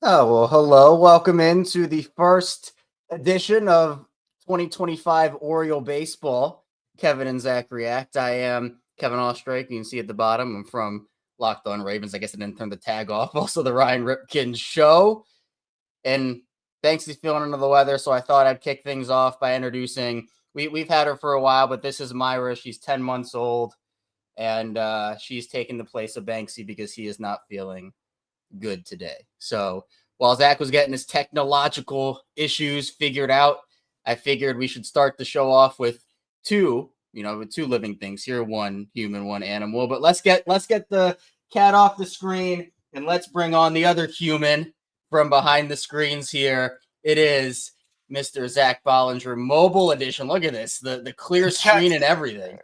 Oh, well, hello. Welcome into the first edition of 2025 Oriole Baseball. Kevin and Zach React. I am Kevin Ostrake. You can see at the bottom. I'm from Locked On Ravens. I guess I didn't turn the tag off. Also, the Ryan Ripken Show. And Banksy's feeling under the weather, so I thought I'd kick things off by introducing. We've had her for a while, but this is Myra. She's 10 months old, and she's taking the place of Banksy because he is not feeling good today. So while Zach was getting his technological issues figured out, I figured we should start the show off with two living things here, one human, one animal. But let's get the cat off the screen and let's bring on the other human from behind the screens here. It is Mr. Zach Bollinger, mobile edition. Look at this, the clear screen and everything.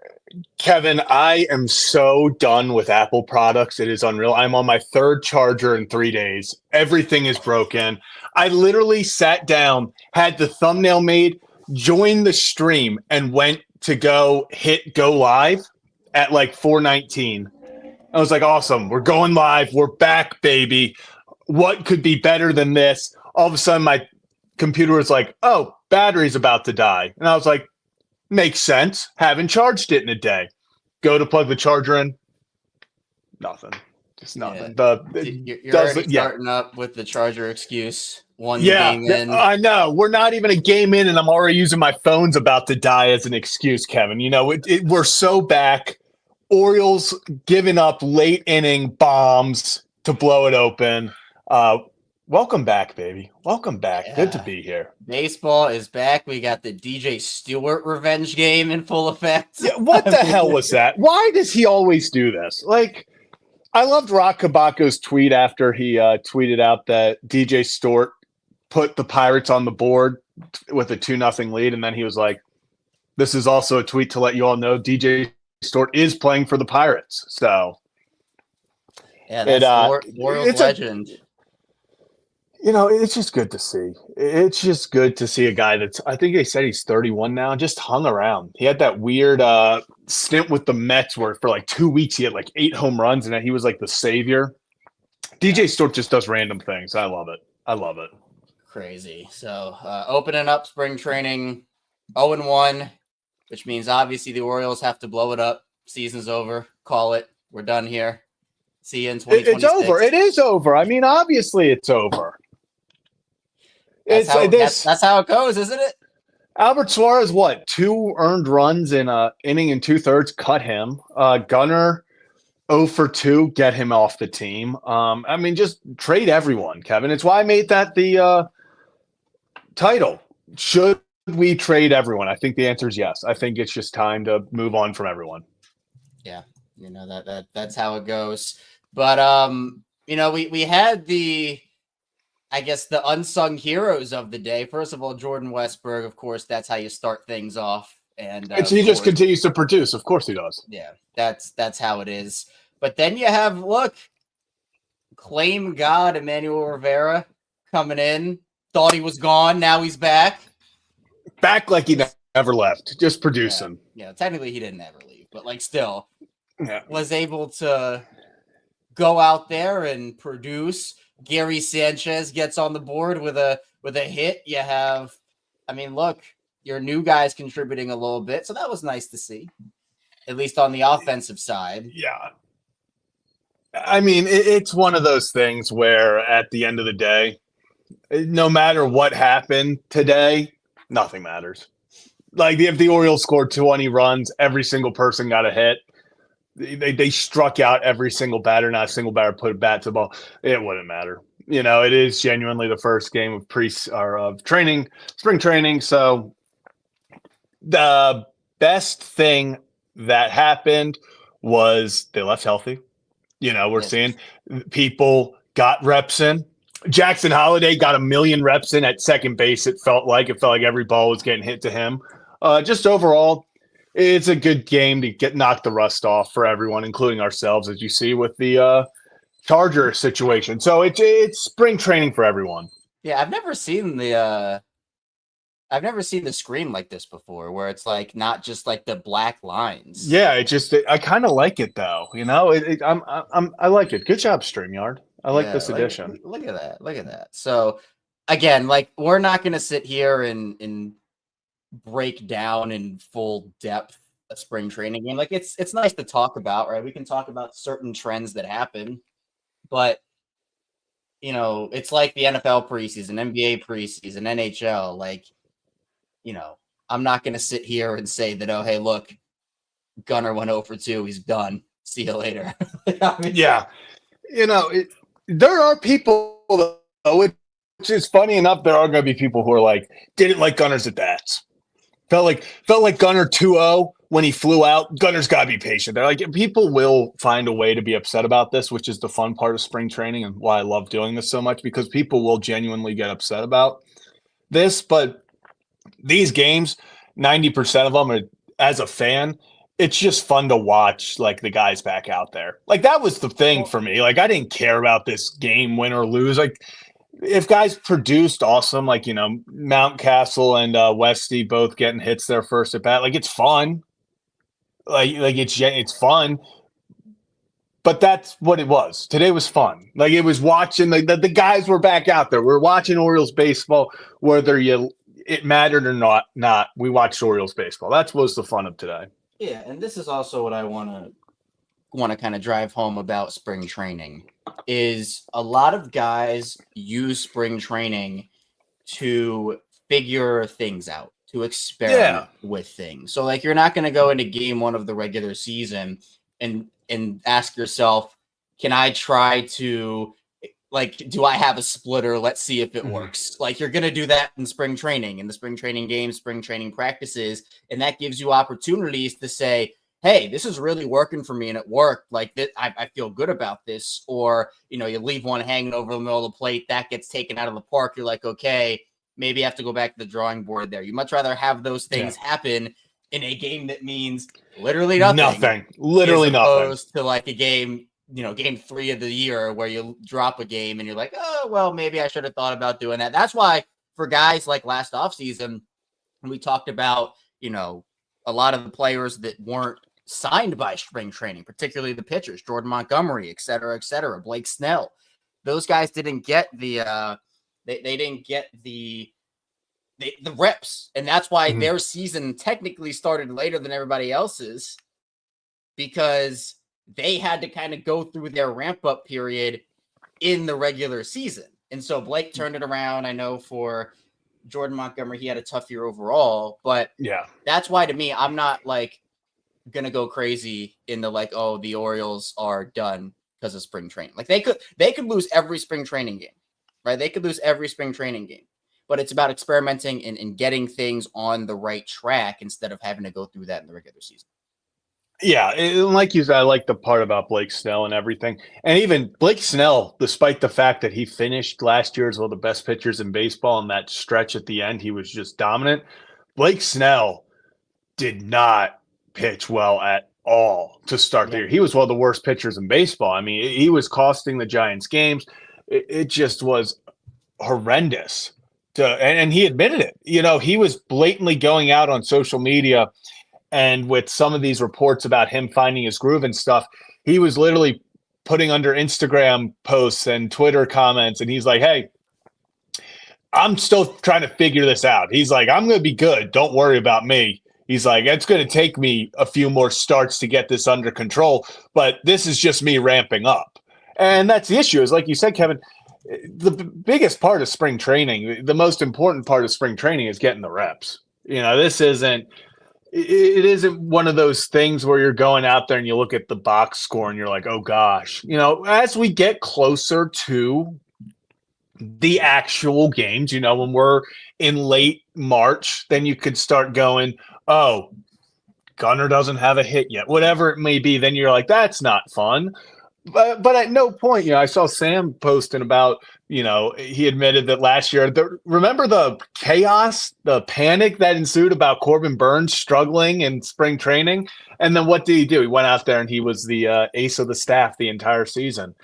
Kevin, I am so done with Apple products. It is unreal. I'm on my third charger in 3 days. Everything is broken. I literally sat down, had the thumbnail made, joined the stream, and went to go live at like 4:19. I was like, awesome. We're going live. We're back, baby. What could be better than this? All of a sudden, my computer was like, oh, battery's about to die. And I was like, makes sense. Haven't charged it in a day. Go to plug the charger in. Nothing. Just nothing. Yeah. You're already starting up with the charger excuse. Game in. I know. We're not even a game in, and I'm already using my phone's about to die as an excuse, Kevin. You know, we're so back. Orioles giving up late inning bombs to blow it open. Welcome back, baby. Welcome back. Yeah. Good to be here. Baseball is back. We got the DJ Stewart revenge game in full effect. Yeah, what the hell was that? Why does he always do this? Like, I loved Rock Kabako's tweet after he tweeted out that DJ Stewart put the Pirates on the board with a 2-0 lead. And then he was like, this is also a tweet to let you all know DJ Stewart is playing for the Pirates. So, yeah, that's Orioles legend. You know, it's just good to see. It's just good to see a guy that's, I think they said he's 31 now, just hung around. He had that weird stint with the Mets where for like 2 weeks he had like 8 home runs and he was like the savior. DJ Stewart just does random things. I love it. I love it. Crazy. So opening up spring training 0-1, which means obviously the Orioles have to blow it up. Season's over. Call it. We're done here. See you in 2026. It's over. It is over. I mean, obviously it's over. That's how it goes, isn't it? Albert Suarez, 2 earned runs in an inning and 2/3, cut him. Gunnar, 0 for 2, get him off the team. I mean, just trade everyone, Kevin. It's why I made that the title. Should we trade everyone? I think the answer is yes. I think it's just time to move on from everyone. Yeah, you know that's how it goes. But you know, we had the unsung heroes of the day. First of all, Jordan Westburg, of course, that's how you start things off. And he just continues to produce. Of course he does. Yeah, that's how it is. But then you have, claim God, Emmanuel Rivera coming in. Thought he was gone. Now he's back. Back like he never left. Just producing. Yeah, technically he didn't ever leave. But, still, was able to go out there and produce. Gary Sanchez gets on the board with a hit. You have, your new guys contributing a little bit. So that was nice to see, at least on the offensive side. Yeah. I mean, it's one of those things where at the end of the day, no matter what happened today, nothing matters. Like if the Orioles scored 20 runs, every single person got a hit. They struck out every single batter. Not a single batter put a bat to the ball. It wouldn't matter. You know, it is genuinely the first game of spring training. So the best thing that happened was they left healthy. You know, we're seeing people got reps in. Jackson Holliday got 1 million reps in at second base. It felt like every ball was getting hit to him. Just overall, it's a good game to knock the rust off for everyone, including ourselves, as you see with the Charger situation. So it's spring training for everyone. Yeah, I've never seen the screen like this before, where it's like not just like the black lines. Yeah, I kind of like it though. You know, I like it. Good job, StreamYard. I like Yeah, this like addition. look at that. Look at that. So again, like we're not gonna sit here and break down in full depth a spring training game. Like it's nice to talk about, right? We can talk about certain trends that happen, but it's like the NFL preseason, NBA preseason, NHL. Like, you know, I'm not gonna sit here and say that, oh, hey, look, Gunner went over 2, he's done. See you later. I mean, Yeah, there are people, though, which is funny enough. There are going to be people who are like, didn't like Gunner's at bats. Felt like Gunner 2-0 when he flew out. Gunner's got to be patient. They're like, people will find a way to be upset about this, which is the fun part of spring training and why I love doing this so much, because people will genuinely get upset about this. But these games, 90% of them are, as a fan, it's just fun to watch, like, the guys back out there. Like, that was the thing well, for me. Like, I didn't care about this game, win or lose. Like, if guys produced awesome, like, Mountcastle and Westy both getting hits their first at bat, like, it's fun. Like it's fun. But that's what it was. Today was fun. Like, it was watching the guys were back out there. We're watching Orioles baseball, whether it mattered or not. We watched Orioles baseball. That's what was the fun of today. yeah, and this is also what I want to kind of drive home about spring training is a lot of guys use spring training to figure things out, to Yeah. experiment with things. So like you're not going to go into game 1 of the regular season and ask yourself, can I try to like do I have a splitter? Let's see if it works. Like you're going to do that in spring training, in the spring training games, spring training practices, and that gives you opportunities to say, hey, this is really working for me and it worked. Like this, I feel good about this. Or, you leave one hanging over the middle of the plate, that gets taken out of the park. You're like, okay, maybe I have to go back to the drawing board there. You much rather have those things happen in a game that means literally nothing. Literally as nothing. opposed to like a game, game 3 of the year where you drop a game and you're like, oh, well, maybe I should have thought about doing that. That's why for guys like last offseason, we talked about, a lot of the players that weren't signed by spring training, particularly the pitchers, Jordan Montgomery, et cetera, Blake Snell. Those guys didn't get the they didn't get the reps, and that's why their season technically started later than everybody else's, because they had to kind of go through their ramp up period in the regular season. And so Blake turned it around. I know for Jordan Montgomery, he had a tough year overall, but that's why to me, I'm not like gonna go crazy in the like, oh, the Orioles are done because of spring training. Like they could lose every spring training game, right? They could lose every spring training game, but it's about experimenting and getting things on the right track instead of having to go through that in the regular season. Yeah, and like you said, I like the part about Blake Snell and everything. And even Blake Snell, despite the fact that he finished last year as one of the best pitchers in baseball, and that stretch at the end, he was just dominant. Blake Snell did not pitch well at all to start the year. He was one of the worst pitchers in baseball. I mean, he was costing the Giants games. It just was horrendous. And he admitted it. He was blatantly going out on social media, and with some of these reports about him finding his groove and stuff, he was literally putting under Instagram posts and Twitter comments, and he's like, hey, I'm still trying to figure this out. He's like, I'm going to be good. Don't worry about me. He's like, it's going to take me a few more starts to get this under control, but this is just me ramping up. And that's the issue, is like you said, Kevin, the biggest part of spring training, the most important part of spring training is getting the reps. This isn't – it isn't one of those things where you're going out there and you look at the box score and you're like, oh gosh. As we get closer to the actual games, when we're in late March, then you could start going, oh, Gunner doesn't have a hit yet, whatever it may be. Then you're like, that's not fun. But at no point, I saw Sam posting about, he admitted that last year, remember the chaos, the panic that ensued about Corbin Burns struggling in spring training? And then what did he do? He went out there and he was the ace of the staff the entire season.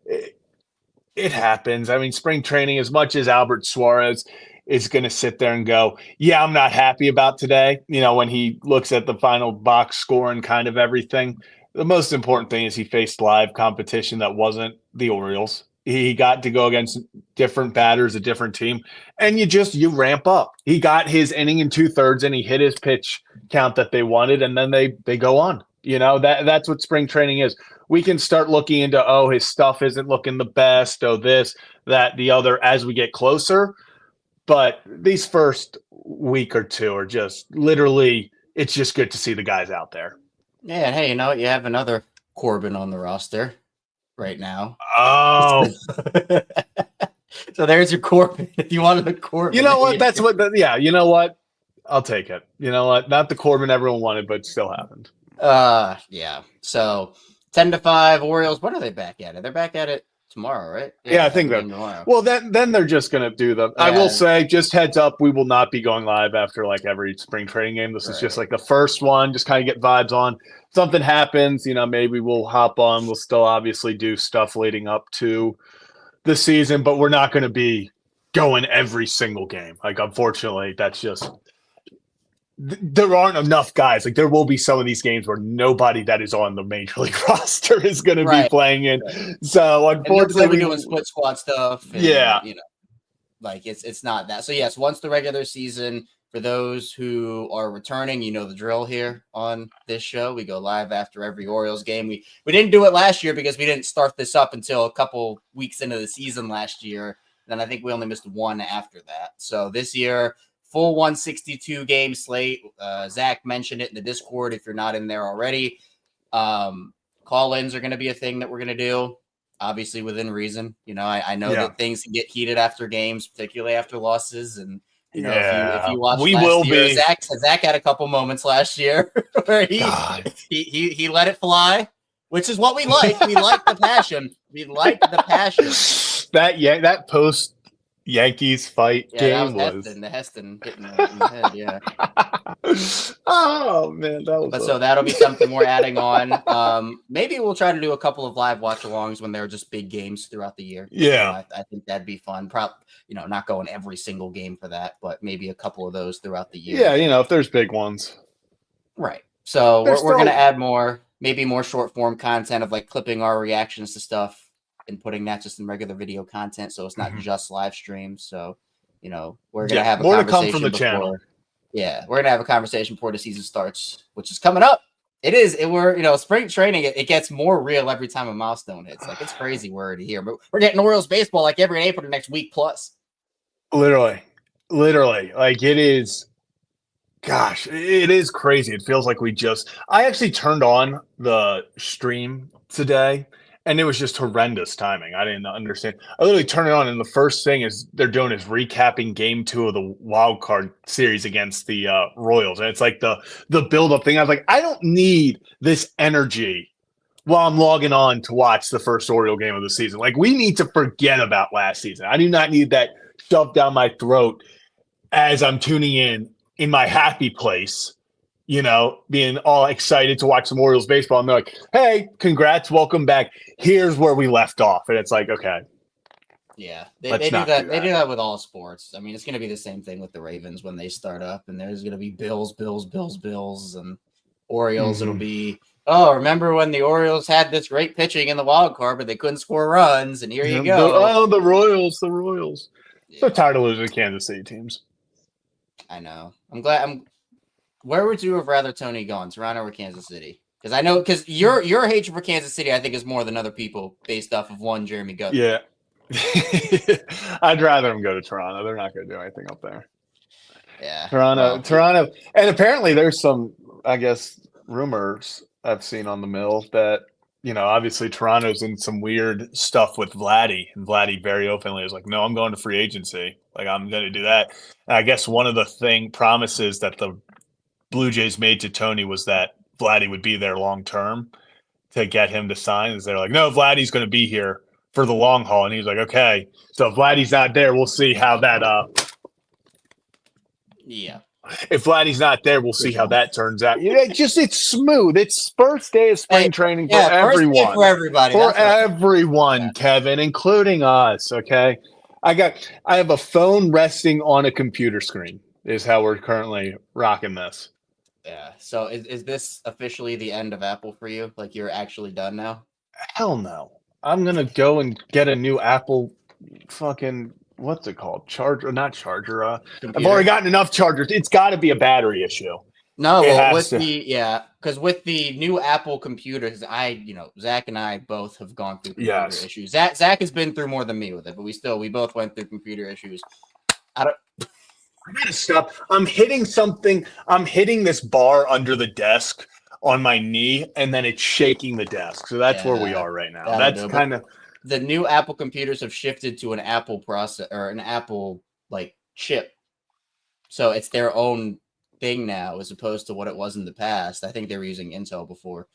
It happens. I mean, spring training, as much as Albert Suarez is going to sit there and go, yeah, I'm not happy about today, when he looks at the final box score and kind of everything. The most important thing is he faced live competition that wasn't the Orioles. He got to go against different batters, a different team, and you ramp up. He got his inning and 2/3, and he hit his pitch count that they wanted, and then they go on. That's what spring training is. We can start looking into, his stuff isn't looking the best, this, that, the other as we get closer. But these first week or two are just literally, it's just good to see the guys out there. Yeah, and hey, you know what? You have another Corbin on the roster right now. Oh. So there's your Corbin. If you wanted a Corbin. You know what? You know what? I'll take it. You know what? Not the Corbin everyone wanted, but it still happened. Yeah. So 10-5 Orioles. When are they back at it? They're back at it tomorrow, right? Yeah, I think that. Tomorrow. Well, then they're just gonna do the. Yeah. I will say, just heads up, we will not be going live after like every spring training game. This is just like the first one. Just kind of get vibes on. Something happens, maybe we'll hop on. We'll still obviously do stuff leading up to the season, but we're not going to be going every single game. Like, unfortunately, that's just. There aren't enough guys. Like, there will be some of these games where nobody that is on the major league roster is going to be playing in. Right. So unfortunately, we're doing split squad stuff. And, like it's not that. So yes, once the regular season, for those who are returning, the drill here on this show. We go live after every Orioles game. We didn't do it last year because we didn't start this up until a couple weeks into the season last year. Then I think we only missed one after that. So this year, full 162 game slate. Zach mentioned it in the Discord. If you're not in there already, call-ins are going to be a thing that we're going to do, obviously within reason. I know that things can get heated after games, particularly after losses. And if you watch last year, Zach had a couple moments last year where he let it fly, which is what we like. We like the passion. We like the passion. That post Yankees fight game was the Heston hitting in the head. Yeah. Oh man, so that'll be something we're adding on. Maybe we'll try to do a couple of live watch-alongs when they're just big games throughout the year. Yeah, I think that'd be fun. Probably, not going every single game for that, but maybe a couple of those throughout the year. Yeah, if there's big ones. Right. So we're going to add more short form content of like clipping our reactions to stuff and putting that just in regular video content, so it's not just live streams. So, we're gonna have a more conversation to come from the channel. Yeah, we're gonna have a conversation before the season starts, which is coming up. We're spring training. It gets more real every time a milestone hits. Like, it's crazy. We're already here, but we're getting Orioles baseball like every day for the next week plus. Literally, like it is. Gosh, it is crazy. It feels like I actually turned on the stream today, and it was just horrendous timing. I didn't understand. I literally turned it on, and the first thing they're doing is recapping game 2 of the wild card series against the Royals. And it's like the build-up thing. I was like, I don't need this energy while I'm logging on to watch the first Oriole game of the season. Like, we need to forget about last season. I do not need that shoved down my throat as I'm tuning in my happy place, being all excited to watch some Orioles baseball. And they're like, hey, congrats, welcome back. Here's where we left off. And it's like, okay. Yeah, they do that. They do that with all sports. I mean, it's going to be the same thing with the Ravens when they start up. And there's going to be Bills, and Orioles. It'll be, remember when the Orioles had this great pitching in the wild card, but they couldn't score runs. And here you go. The Royals. Yeah. So tired of losing Kansas City teams. I know. I'm glad. Where would you have rather Tony gone, Toronto or Kansas City? Because your hatred for Kansas City, I think, is more than other people based off of one Jeremy Guthrie. Yeah. I'd rather them go to Toronto. They're not going to do anything up there. Yeah. Toronto. And apparently there's some, I guess, rumors I've seen on the mill that, obviously Toronto's in some weird stuff with Vladdy. And Vladdy very openly is like, no, I'm going to free agency. Like, I'm going to do that. And I guess one of the promises that the Blue Jays made to Tony was that Vladdy would be there long term to get him to sign. Is they're like, no, Vladdy's going to be here for the long haul. And he's like, okay, so if Vladdy's not there, we'll see how that yeah. If Vladdy's not there, we'll see how that turns out. It's smooth. It's first day of spring training for everyone. First day for everybody. For everyone, Kevin, including us, okay? I have a phone resting on a computer screen is how we're currently rocking this. Yeah. So is this officially the end of Apple for you? Like, you're actually done now? Hell no. I'm gonna go and get a new Apple fucking what's it called? Charger, not charger. I've Computer? already gotten enough chargers. It's got to be a battery issue. No, It well, has to. because with the new Apple computers, Zach and I both have gone through computer Yes. issues. Zach has been through more than me with it, but we both went through computer issues. I gotta stop. I'm hitting something. I'm hitting this bar under the desk on my knee, and then it's shaking the desk. So that's where we are right now. That's kind of the new Apple computers have shifted to an Apple process or an Apple like chip, so it's their own thing now as opposed to what it was in the past. I think they were using Intel before,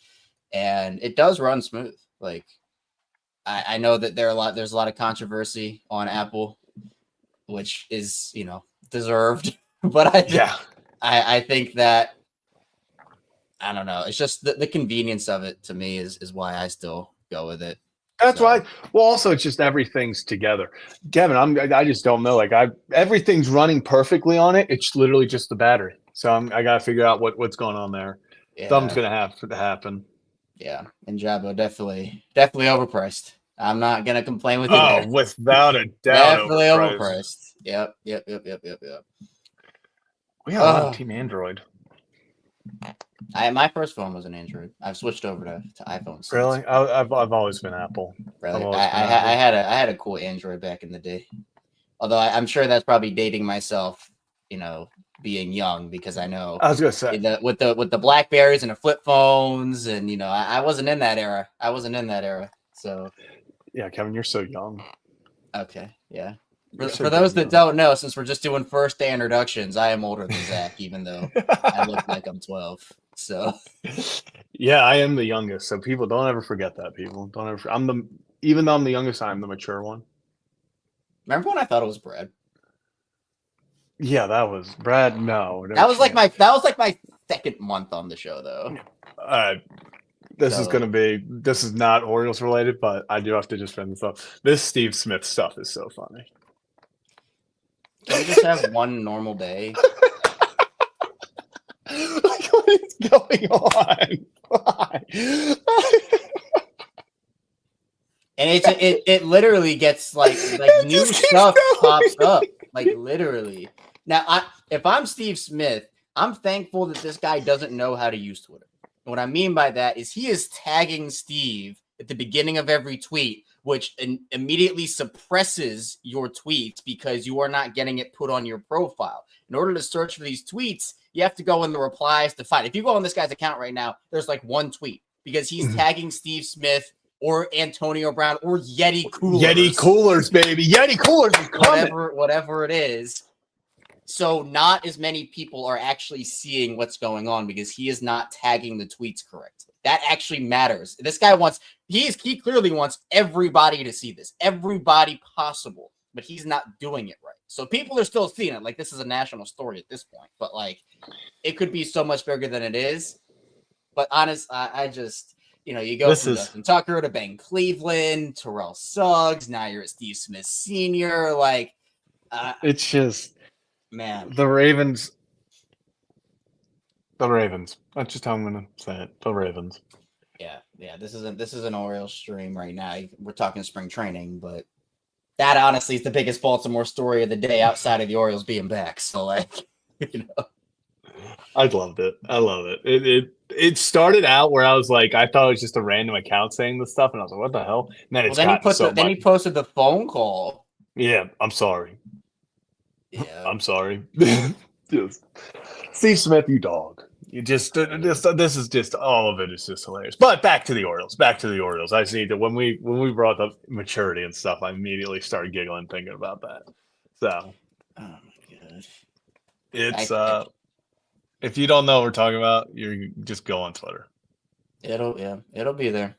and it does run smooth. Like I know that there's a lot of controversy on Apple, which is deserved, but I think that I don't know. It's just the convenience of it to me is why I still go with it. That's why. Well, also it's just everything's together. Kevin, I just don't know. Like everything's running perfectly on it. It's literally just the battery. So I gotta figure out what's going on there. Yeah. Something's gonna have to happen. Yeah, and Jabbo definitely overpriced. I'm not gonna complain with you. Oh, without a doubt, definitely overpriced. Yep. We got a lot of Team Android. My first phone was an Android. I've switched over to iPhone since. Really? I've always been Apple. Really? I had a cool Android back in the day. Although I'm sure that's probably dating myself, being young, because I know I was gonna say with the Blackberries and the flip phones, and I wasn't in that era. So yeah, Kevin, you're so young. Okay, yeah. For those that don't know, since we're just doing first day introductions, I am older than Zach, even though I look like I'm 12. So yeah, I am the youngest. So people don't ever forget that. People don't ever. Even though I'm the youngest, I'm the mature one. Remember when I thought it was Brad? Yeah, that was Brad. No, that was like my second month on the show, though. This is not Orioles related, but I do have to just bring this up. This Steve Smith stuff is so funny. Can we just have one normal day? Like, what is going on? Why? And it literally gets like new stuff pops up, like literally. Now, if I'm Steve Smith, I'm thankful that this guy doesn't know how to use Twitter. And what I mean by that is he is tagging Steve at the beginning of every tweet, which immediately suppresses your tweets because you are not getting it put on your profile. In order to search for these tweets, you have to go in the replies to find. If you go on this guy's account right now, there's like one tweet because he's tagging Steve Smith or Antonio Brown or Yeti Coolers. Yeti Coolers, baby. Yeti Coolers is coming. Whatever it is. So not as many people are actually seeing what's going on because he is not tagging the tweets correctly. That actually matters. This guy he clearly wants everybody to see this, everybody possible, but he's not doing it right. So people are still seeing it. Like, this is a national story at this point, but like it could be so much bigger than it is. But honest, I just, you go from Justin Tucker to Ben Cleveland, Terrell Suggs. Now you're at Steve Smith Sr. Like, it's just, man, the Ravens. That's just how I'm gonna say it. The Ravens. Yeah. This is an Orioles stream right now. We're talking spring training, but that honestly is the biggest Baltimore story of the day outside of the Orioles being back. So like, I loved it. I love it. It started out where I was like, I thought it was just a random account saying this stuff, and I was like, what the hell? And then he posted the phone call. Yeah, I'm sorry. Yeah, I'm sorry. Just Steve Smith, you dog. You just this is just all of it is just hilarious. But back to the Orioles. I just need to when we brought up maturity and stuff, I immediately started giggling thinking about that. So, oh my gosh, it's if you don't know what we're talking about, you just go on Twitter. It'll be there.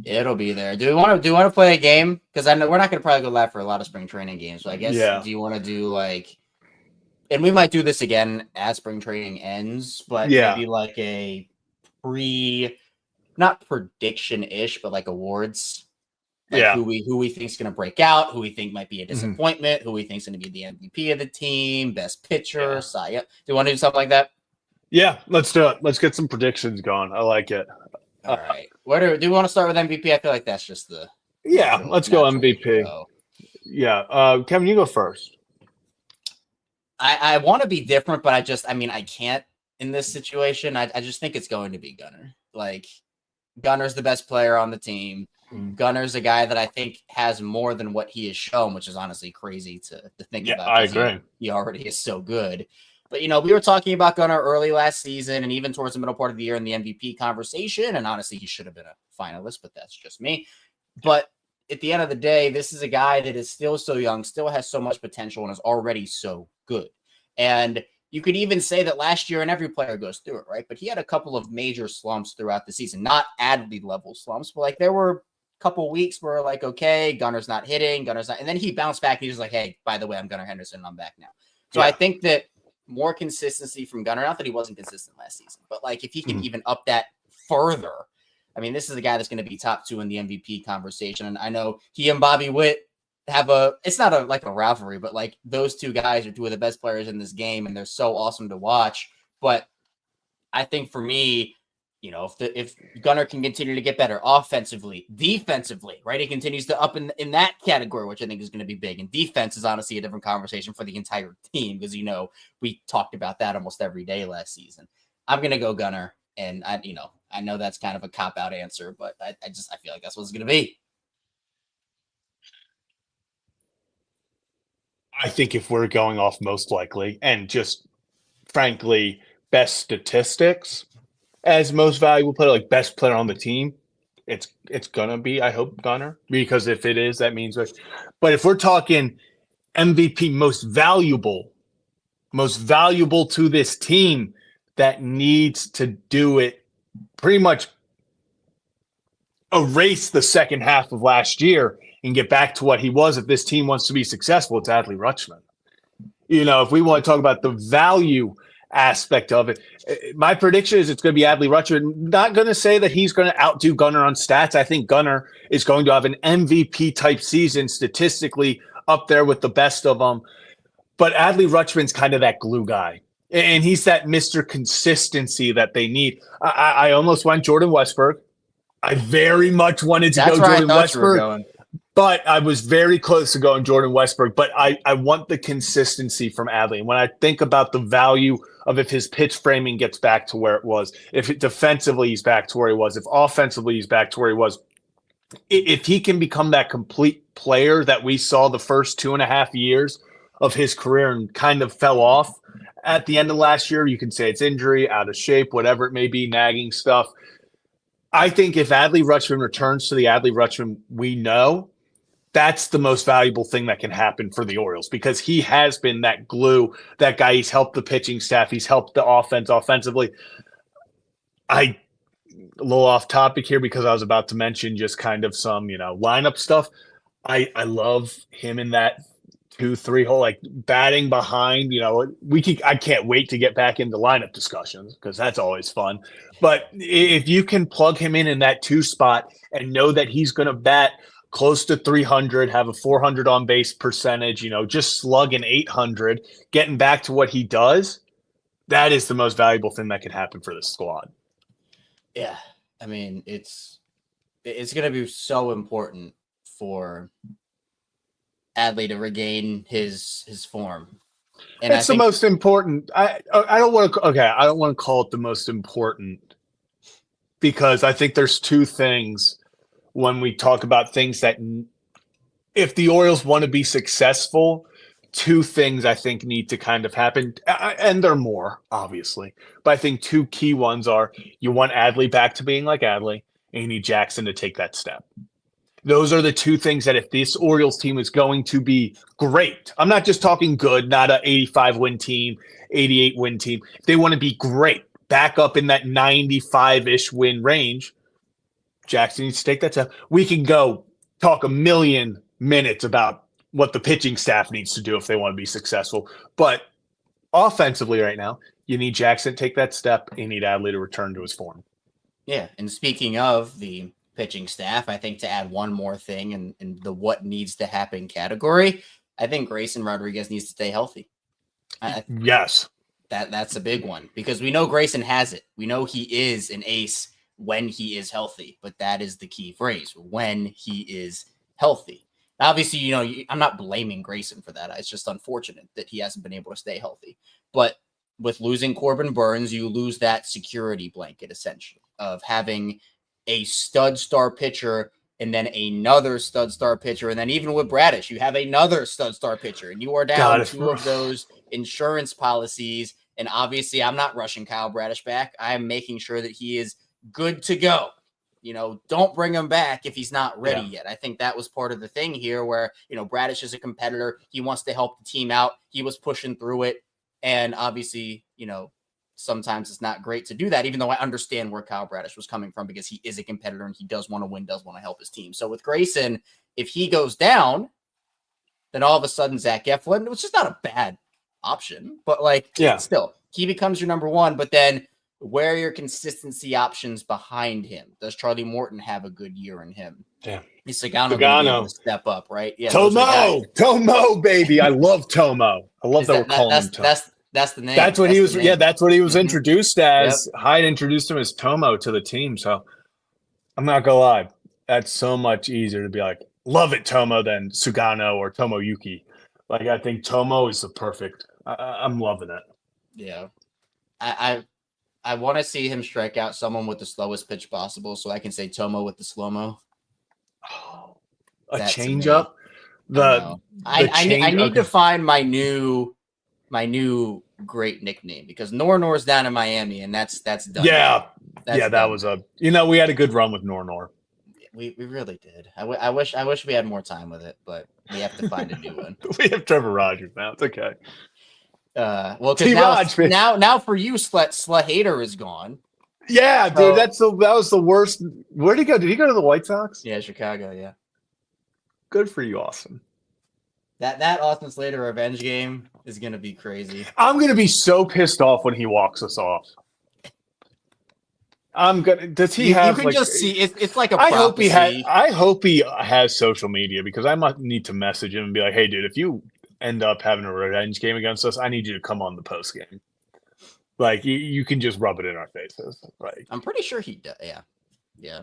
It'll be there. Do you want to play a game? Because I know we're not going to probably go live for a lot of spring training games. So I guess Do you want to do like? And we might do this again as spring training ends, but maybe like a not prediction-ish, but like awards. Like who we think is going to break out, who we think might be a disappointment, who we think is going to be the MVP of the team, best pitcher, Cy Young. Do you want to do something like that? Yeah, let's do it. Let's get some predictions going. I like it. All right. Where do we want to start with MVP? I feel like that's just the Yeah, let's go natural way to MVP. go. Yeah, Kevin, you go first. I want to be different, but I can't in this situation. I just think it's going to be Gunnar. Like, Gunner's the best player on the team. Gunner's a guy that I think has more than what he has shown, which is honestly crazy to think about. I agree. He already is so good. But, we were talking about Gunnar early last season and even towards the middle part of the year in the MVP conversation. And honestly, he should have been a finalist, but that's just me. But at the end of the day, this is a guy that is still so young, still has so much potential, and is already so good. And you could even say that last year, and every player goes through it, right? But he had a couple of major slumps throughout the season, not Adley level slumps, but like there were a couple weeks where like, okay, Gunner's not hitting, and then he bounced back. And he was like, hey, by the way, I'm Gunnar Henderson. I'm back now. So I think that more consistency from Gunnar, not that he wasn't consistent last season, but like if he can even up that further, I mean, this is a guy that's going to be top 2 in the MVP conversation. And I know he and Bobby Witt have it's not like a rivalry, but like those two guys are 2 of the best players in this game and they're so awesome to watch. But I think for me, if Gunnar can continue to get better offensively, defensively, right? He continues to up in that category, which I think is going to be big. And defense is honestly a different conversation for the entire team because, we talked about that almost every day last season. I'm going to go Gunnar. And I know that's kind of a cop-out answer, but I feel like that's what it's going to be. I think if we're going off most likely and just frankly best statistics as most valuable player, like best player on the team, it's gonna be, I hope, Gunnar, because if it is, that means. But if we're talking MVP, most valuable to this team that needs to do it, pretty much erase the second half of last year and get back to what he was if this team wants to be successful, it's Adley Rutschman. If we want to talk about the value aspect of it, my prediction is it's going to be Adley Rutschman. Not going to say that he's going to outdo Gunnar on stats. I think Gunnar is going to have an MVP type season, statistically up there with the best of them. But Adley Rutschman's kind of that glue guy. And he's that Mr. Consistency that they need. I almost went Jordan Westberg. I very much wanted to go Jordan Westberg, but I was very close to going Jordan Westberg. But I want the consistency from Adley. And when I think about the value of if his pitch framing gets back to where it was, if defensively he's back to where he was, if offensively he's back to where he was, if he can become that complete player that we saw the first 2.5 years of his career and kind of fell off at the end of last year, you can say it's injury, out of shape, whatever it may be, nagging stuff. I think if Adley Rutschman returns to the Adley Rutschman we know, that's the most valuable thing that can happen for the Orioles because he has been that glue, that guy. He's helped the pitching staff. He's helped the offense offensively. A little off topic here because I was about to mention just kind of some, lineup stuff. I love him in that 2-3 hole, like batting behind, I can't wait to get back into lineup discussions because that's always fun. But if you can plug him in that 2 spot and know that he's going to bat close to 300, have a 400 on base percentage, just slugging 800, getting back to what he does, that is the most valuable thing that can happen for this squad. Yeah. I mean, it's going to be so important for Adley to regain his form. And it's the most important. I don't want to call it the most important because I think there's 2 things when we talk about things that if the Orioles want to be successful, 2 things I think need to kind of happen. And there are more, obviously. But I think 2 key ones are you want Adley back to being like Adley, and you need Jackson to take that step. Those are the 2 things that if this Orioles team is going to be great, I'm not just talking good, not an 85-win team, 88-win team. If they want to be great, back up in that 95-ish win range, Jackson needs to take that step. We can go talk a million minutes about what the pitching staff needs to do if they want to be successful. But offensively right now, you need Jackson to take that step. You need Adley to return to his form. Yeah, and speaking of the pitching staff, I think to add one more thing in the what needs to happen category, I think Grayson Rodriguez needs to stay healthy. Yes. That's a big one because we know Grayson has it. We know he is an ace when he is healthy. But that is the key phrase, when he is healthy. Obviously, I'm not blaming Grayson for that. It's just unfortunate that he hasn't been able to stay healthy. But with losing Corbin Burns, you lose that security blanket, essentially, of having a stud star pitcher and then another stud star pitcher. And then even with Bradish, you have another stud star pitcher, and you are down two of those insurance policies. And obviously, I'm not rushing Kyle Bradish back. I'm making sure that he is good to go. Don't bring him back if he's not ready yet. I think that was part of the thing here where, Bradish is a competitor. He wants to help the team out. He was pushing through it. And obviously, sometimes it's not great to do that, even though I understand where Kyle Bradish was coming from because he is a competitor and he does want to win, does want to help his team. So with Grayson, if he goes down, then all of a sudden Zach Eflin, which is not a bad option, but still, he becomes your number one. But then where are your consistency options behind him? Does Charlie Morton have a good year in him? Yeah. Is Sagano going to be able to step up, right? Yeah. Tomo, baby. I love Tomo. I love that we're calling him Tomo. That's the name. That's what he was. Yeah, that's what he was introduced as. Yep. Hyde introduced him as Tomo to the team. So I'm not gonna lie, that's so much easier to be like, love it, Tomo, than Sugano or Tomoyuki. I think Tomo is the perfect. I'm loving it. Yeah, I want to see him strike out someone with the slowest pitch possible, so I can say Tomo with the slow mo. Oh, a changeup. I need to find my new great nickname because Nornor's down in Miami and that's done. Yeah, that was we had a good run with Nornor. We really did. I wish we had more time with it, but we have to find a new one. We have Trevor Rogers now. It's okay. Well, because now for you, Slahater is gone. Yeah, dude, that was the worst. Where'd he go? Did he go to the White Sox? Yeah, Chicago. Yeah. Good for you, Austin. That Austin Slater revenge game is gonna be crazy. I'm gonna be so pissed off when he walks us off. Does he have? You can just see it's like a prophecy. I hope he has social media because I might need to message him and be like, "Hey, dude, if you end up having a revenge game against us, I need you to come on the post game. You can just rub it in our faces." I'm pretty sure he does. Yeah.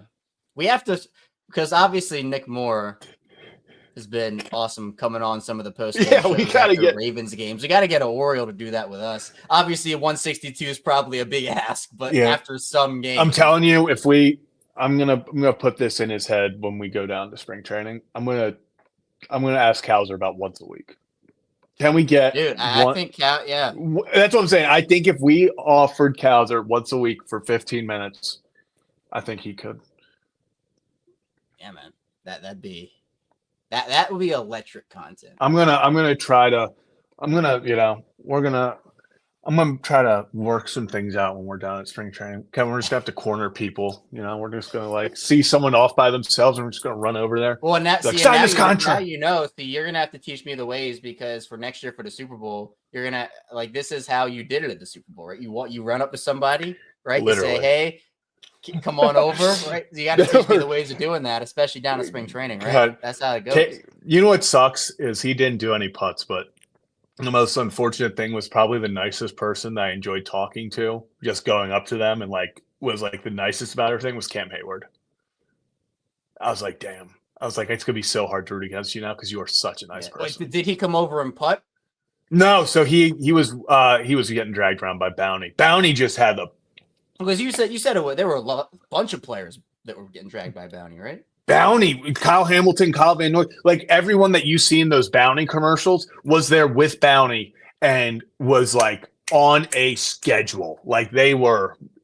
We have to because obviously Nick Moore has been awesome coming on some of the post game shows. We gotta get Ravens games. We gotta get an Oriole to do that with us. Obviously, a 162 is probably a big ask, but after some games, I'm telling you, I'm gonna put this in his head when we go down to spring training. I'm gonna ask Hauser about once a week. Can we get? Dude, I think yeah. That's what I'm saying. I think if we offered Hauser once a week for 15 minutes, I think he could. Yeah, man. That would be electric content. I'm gonna try to work some things out when we're down at spring training. Kevin, we're just gonna have to corner people. We're just gonna see someone off by themselves and we're just gonna run over there. Well, and sign this contract. Now you're gonna have to teach me the ways because for next year for the Super Bowl, you're gonna this is how you did it at the Super Bowl, right? You run up to somebody, right? Literally. You say, hey, come on over, right? You got to teach me the ways of doing that, especially down at spring training, right? God. That's how it goes. You know what sucks is he didn't do any putts, but the most unfortunate thing was probably the nicest person that I enjoyed talking to, just going up to them and was the nicest about everything was Cam Hayward. I was like, damn. I was like, it's gonna be so hard to root against you now because you are such a nice person. Did he come over and putt? No, so he was getting dragged around by Bounty. Bounty just had the. Because you said there were a bunch of players that were getting dragged by Bounty, right? Bounty, Kyle Hamilton, Kyle Van Noy, everyone that you see in those Bounty commercials was there with Bounty and was on a schedule.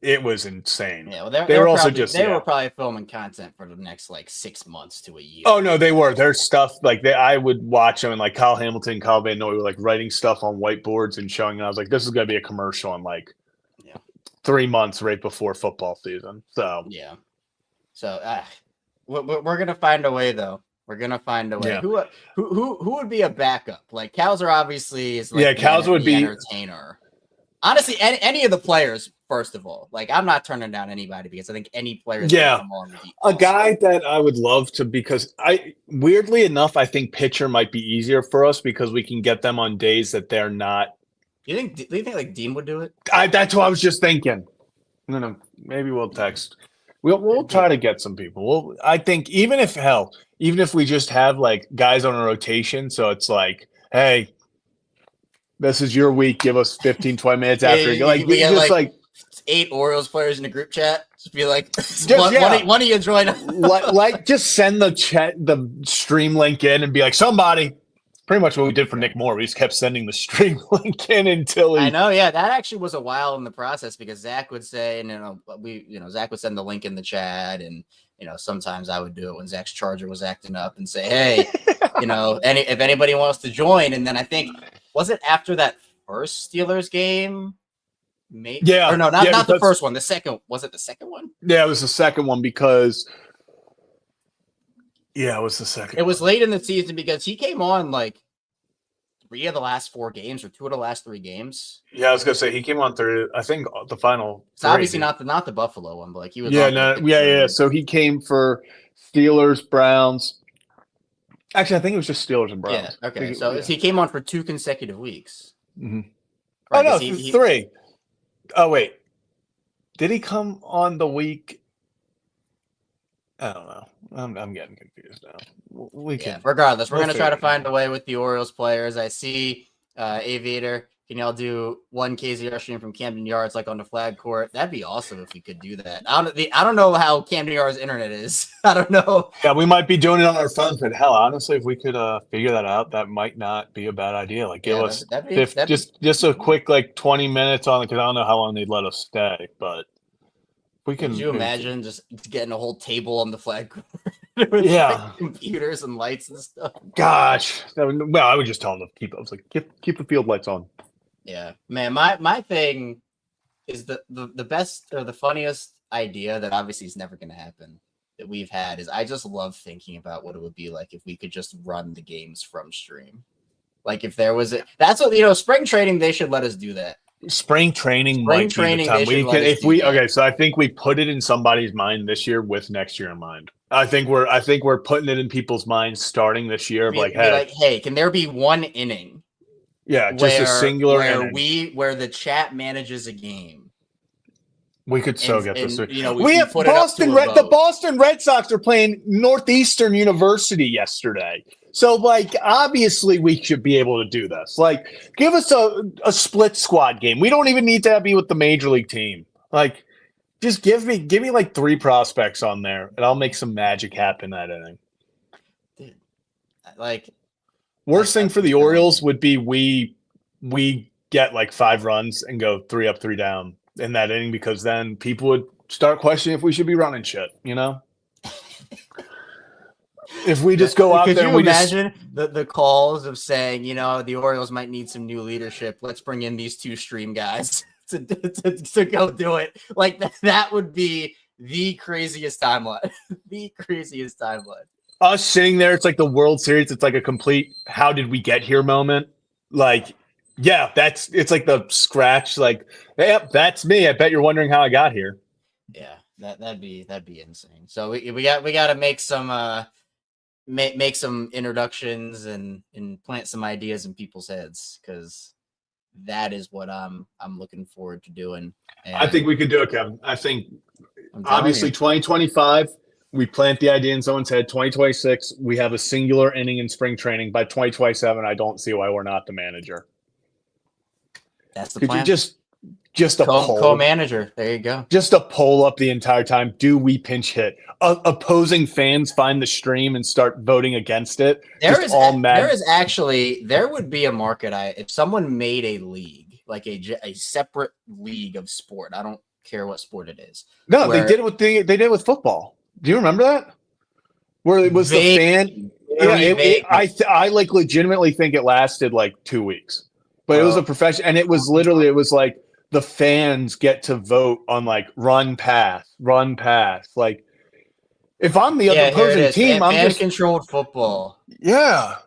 It was insane. Yeah, well, they were probably filming content for the next 6 months to a year. Oh no, they were. Their stuff I would watch them and Kyle Hamilton, Kyle Van Noy were writing stuff on whiteboards and showing them. I was like, this is gonna be a commercial in 3 months right before football season. So yeah. So we're gonna find a way though. We're gonna find a way. Yeah. Who would be a backup? Kowser obviously is Kowser would be entertainer. Honestly, any of the players. First of all, I'm not turning down anybody because I think any player. Yeah, a guy that I would love to because weirdly enough I think pitcher might be easier for us because we can get them on days that they're not. Do you think Dean would do it? That's what I was just thinking. Maybe we'll text We'll try to get some people. I think even if we just have like guys on a rotation, so it's like, hey, this is your week. Give us 15, 20 minutes after. Like we get just like 8 Orioles players in the group chat. Just be like, one of you join. like just send the stream link in and be like, somebody. Pretty much what we did for Nick Moore. We just kept sending the stream link in until he. I know, yeah, that actually was a while in the process because Zach would say, and Zach would send the link in the chat, and sometimes I would do it when Zach's charger was acting up and say, hey, if anybody wants to join, and then I think was it after that first Steelers game? Maybe, yeah, or no, not the first one. The second, was it the second one? Yeah, it was the second one because. Yeah, it was the second. It was late in the season because he came on like 3 of the last 4 games or 2 of the last 3 games. Yeah, I was gonna say he came on through. I think the final. It's obviously not the Buffalo one, but like he was. Yeah. So he came for Steelers, Browns. Actually, I think it was just Steelers and Browns. Yeah. Okay. So he came on for 2 consecutive weeks. Mm-hmm. Right, oh no, 3. Oh wait, did he come on the week? I don't know. I'm getting confused now. Regardless, we're going to try to find a way with the Orioles players. I see Aviator. Can y'all do 1 KZR stream from Camden Yards like on the flag court? That'd be awesome if we could do that. I don't know how Camden Yards internet is. I don't know. Yeah, we might be doing it on our phones, but hell, honestly, if we could figure that out, that might not be a bad idea. Like give us just a quick like 20 minutes on it because I don't know how long they'd let us stay, but. Could you imagine just getting a whole table on the flag court with like computers and lights and stuff? Gosh, well, I would just tell them to keep. I was like, keep the field lights on. Yeah, man. My thing is the best or the funniest idea that obviously is never going to happen that we've had is I just love thinking about what it would be like if we could just run the games from stream. Like if there was that's what spring training they should let us do that. Spring training might be the time we can. Okay, so I think we put it in somebody's mind this year with next year in mind. I think we're putting it in people's minds starting this year. Hey, can there be 1 inning? Yeah, just a singular inning where the chat manages a game. We could get this. We have the Boston Red Sox are playing Northeastern University yesterday. So, obviously we should be able to do this. Give us a split squad game. We don't even need to be with the major league team. Just give me 3 prospects on there, and I'll make some magic happen that inning. Dude, worst thing for the Orioles would be we get 5 runs and go 3 up, 3 down in that inning because then people would start questioning if we should be running shit, If we just go out there and imagine the calls of saying, the Orioles might need some new leadership. Let's bring in these 2 stream guys to go do it. That would be the craziest timeline. The craziest timeline. Us sitting there, it's like the World Series. It's like a complete "how did we get here" moment. It's like the scratch. Yep, that's me. I bet you're wondering how I got here. Yeah, that'd be insane. So we got to make some. Make some introductions and plant some ideas in people's heads because that is what I'm looking forward to doing. And I think we could do it, Kevin. I think obviously 2025 we plant the idea in someone's head. 2026 we have a singular inning in spring training. By 2027 I don't see why we're not the manager. That's the plan. You just a poll. Co-manager. There you go. Just a poll up the entire time. Do we pinch hit? Opposing fans find the stream and start voting against it. There would be a market. If someone made a league, like a separate league of sport. I don't care what sport it is. No, they did it with football. Do you remember that? Where it was the fan. Yeah, I legitimately think it lasted 2 weeks. But it was a profession, and it was the fans get to vote on run pass. If I'm the other opposing team, I'm just controlled football. Yeah.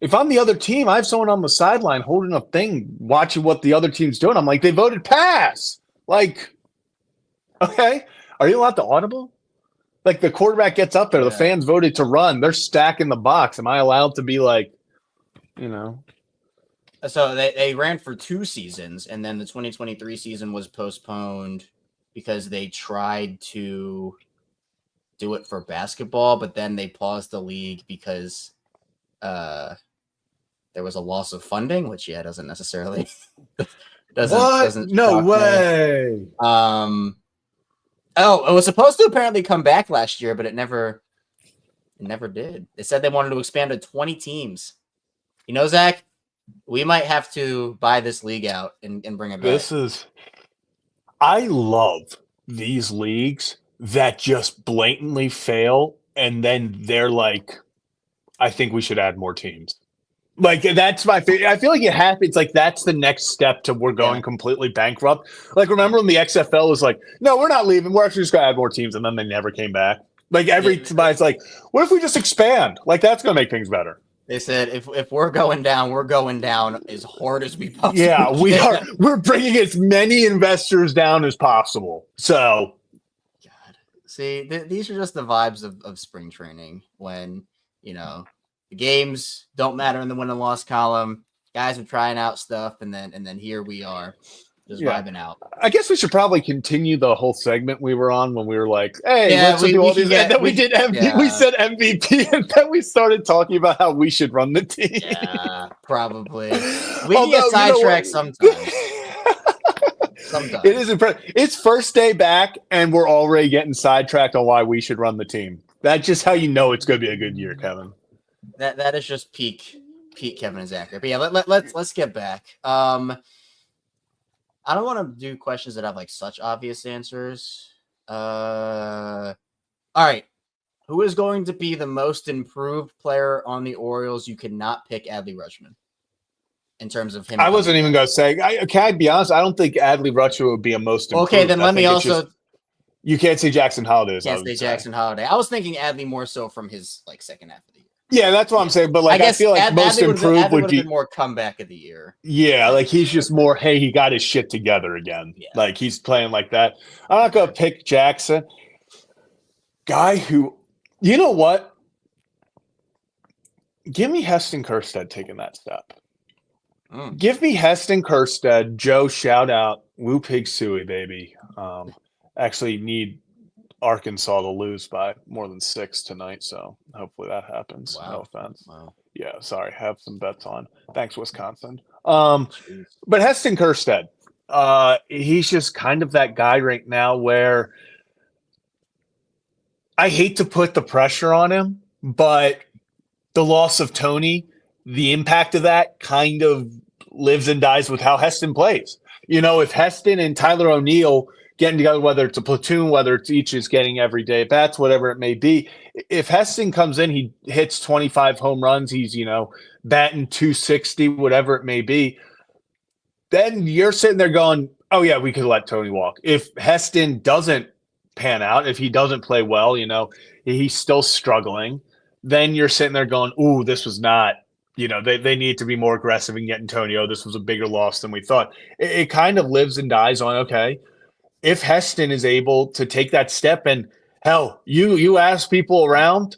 If I'm the other team, I have someone on the sideline holding a thing, watching what the other team's doing. I'm like, they voted pass. Okay, are you allowed to audible? The quarterback gets up there, the fans voted to run. They're stacking the box. Am I allowed to be So they ran for 2 seasons, and then the 2023 season was postponed because they tried to do it for basketball, but then they paused the league because there was a loss of funding, which doesn't necessarily doesn't No shock way. me. It was supposed to apparently come back last year, but it never did. They said they wanted to expand to 20 teams. You know, Zach, we might have to buy this league out and bring it back. I love these leagues that just blatantly fail, and then they're like, I think we should add more teams. Like, that's my favorite. I feel like it's like that's the next step to we're going completely bankrupt. Like, remember when the XFL was like, no, we're not leaving. We're actually just going to add more teams, and then they never came back. Like, it's like, what if we just expand? Like, that's going to make things better. They said if we're going down as hard as we possibly can. we are. We're bringing as many investors down as possible. So, God, see, these are just the vibes of spring training when the games don't matter in the win and loss column. Guys are trying out stuff, and then here we are. Just vibing out. I guess we should probably continue the whole segment we were on when we were like, "Hey, let's do all these." And then we did MVP. We said MVP, and then we started talking about how we should run the team. Yeah, probably. We can get sidetracked sometimes. Sometimes it is impressive. It's first day back, and we're already getting sidetracked on why we should run the team. That's just how you know it's going to be a good year, Kevin. That is just peak Kevin and Zachary. But yeah, let's get back. I don't want to do questions that have like such obvious answers. All right. Who is going to be the most improved player on the Orioles? You cannot pick Adley Rutschman in terms of him. I wasn't even going to say. Can I be honest? I don't think Adley Rutschman would be a most improved. Okay, then let me also. You can't say Jackson Holiday. Can't say Jackson Holiday. I was thinking Adley more so from his second half of the year. Yeah, that's what I'm saying. But I feel like most improved would be more comeback of the year. Yeah, like he's just more, hey, he got his shit together again. Yeah. Like he's playing like that. I'm not going to pick Jackson. Guy who, you know what? Give me Heston Kjerstad taking that step. Give me Heston Kjerstad. Joe, shout out. Woo Pig Suey, baby. Actually need Arkansas to lose by more than 6 tonight, so hopefully that happens. Wow. No offense. Wow. Yeah, sorry. Have some bets on. Thanks, Wisconsin. But Heston Kjerstad, he's just kind of that guy right now where I hate to put the pressure on him, but the loss of Tony, the impact of that kind of lives and dies with how Heston plays. If Heston and Tyler O'Neill getting together, whether it's a platoon, whether it's each is getting every day at bats, whatever it may be. If Heston comes in, he hits 25 home runs, he's, batting 260, whatever it may be, then you're sitting there going, oh, yeah, we could let Tony walk. If Heston doesn't pan out, if he doesn't play well, he's still struggling, then you're sitting there going, ooh, this was not, they need to be more aggressive in getting Tony. Oh, this was a bigger loss than we thought. It kind of lives and dies on, okay, if Heston is able to take that step, and hell, you ask people around,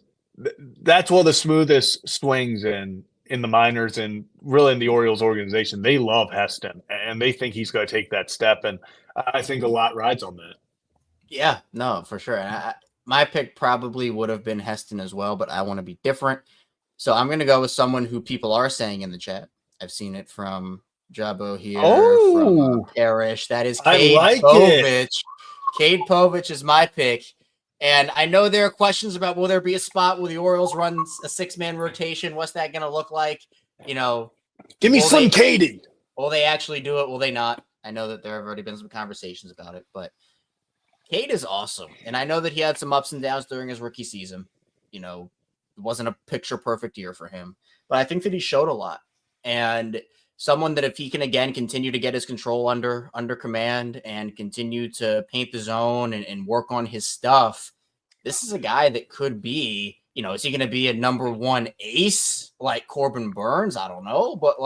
that's one of the smoothest swings in the minors and really in the Orioles organization. They love Heston, and they think he's going to take that step, and I think a lot rides on that. Yeah, no, for sure. And my pick probably would have been Heston as well, but I want to be different. So I'm going to go with someone who people are saying in the chat. I've seen it from Jabo here, from Parrish. That is Cade Povich. Cade Povich is my pick. And I know there are questions about, will there be a spot where the Orioles run a 6-man rotation? What's that going to look like? Give me Slim Katie. Will they actually do it? Will they not? I know that there have already been some conversations about it, but Cade is awesome. And I know that he had some ups and downs during his rookie season. It wasn't a picture perfect year for him, but I think that he showed a lot. And someone that if he can, again, continue to get his control under command and continue to paint the zone and work on his stuff, this is a guy that could be, is he going to be a number 1 ace like Corbin Burns? I don't know. But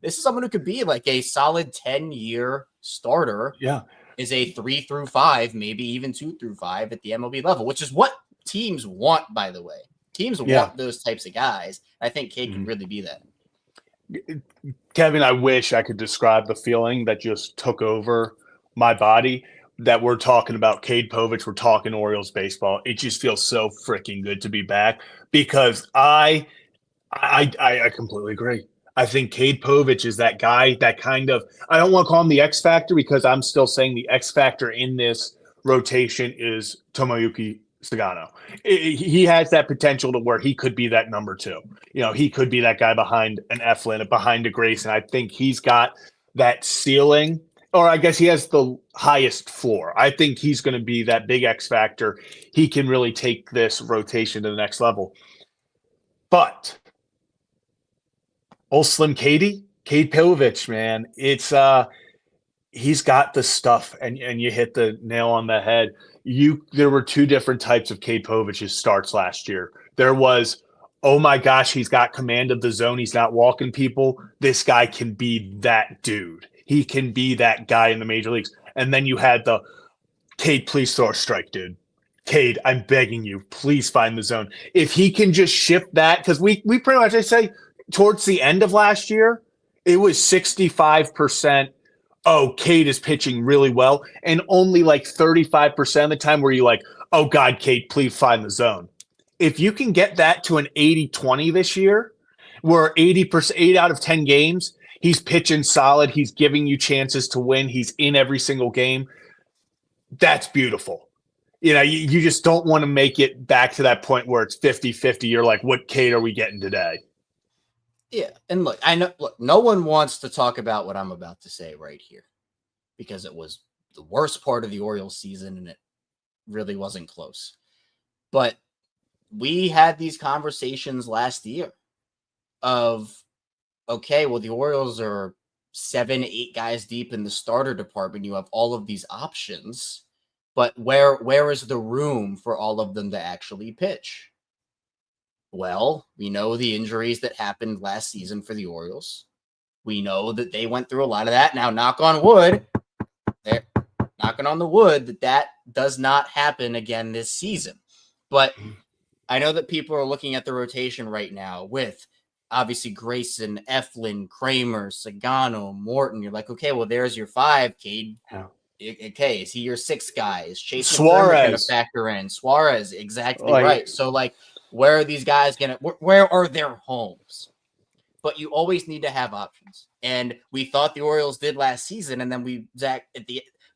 this is someone who could be like a solid 10-year starter. Yeah. Is a 3 through 5, maybe even 2 through 5 at the MLB level, which is what teams want, by the way. Teams want those types of guys. I think Cade can really be that. Kevin, I wish I could describe the feeling that just took over my body. that we're talking about Cade Povich, we're talking Orioles baseball. It just feels so freaking good to be back because I completely agree. I think Cade Povich is that guy that kind of, I don't want to call him the X factor because I'm still saying the X factor in this rotation is Tomoyuki Sagano. He has that potential to where he could be that number two. He could be that guy behind an Eflin, behind a Grayson. I think he's got that ceiling, or I guess he has the highest floor. I think he's going to be that big X factor. He can really take this rotation to the next level. But old Slim Cade Povich, man, it's he's got the stuff, and you hit the nail on the head. There were two different types of Cade Povich's starts last year. There was, oh my gosh, he's got command of the zone. He's not walking people. This guy can be that dude. He can be that guy in the major leagues. And then you had the Cade, please throw a strike, dude. Cade, I'm begging you, please find the zone. If he can just shift that, because we pretty much, I say, towards the end of last year, it was 65%. Oh, Cade is pitching really well. And only like 35% of the time where you're like, oh, God, Cade, please find the zone. If you can get that to an 80-20 this year, where 80%, 8 out of 10 games, he's pitching solid. He's giving you chances to win. He's in every single game. That's beautiful. You just don't want to make it back to that point where it's 50-50. You're like, what Cade are we getting today? Yeah, and look, no one wants to talk about what I'm about to say right here because it was the worst part of the Orioles season and it really wasn't close. But we had these conversations last year of, okay, well, the Orioles are 7-8 guys deep in the starter department. You have all of these options, but where is the room for all of them to actually pitch? Well, we know the injuries that happened last season for the Orioles. We know that they went through a lot of that. Now, knock on wood, they're knocking on the wood that does not happen again this season. But I know that people are looking at the rotation right now with obviously Grayson, Eflin, Kramer, Sagano, Morton. You're like, okay, well, there's your 5, Cade. Yeah. Okay, is he your 6th guy? Is Chase Suarez going to factor in? Suarez, exactly right. So, where are these guys going to – where are their homes? But you always need to have options. And we thought the Orioles did last season, and then Zach,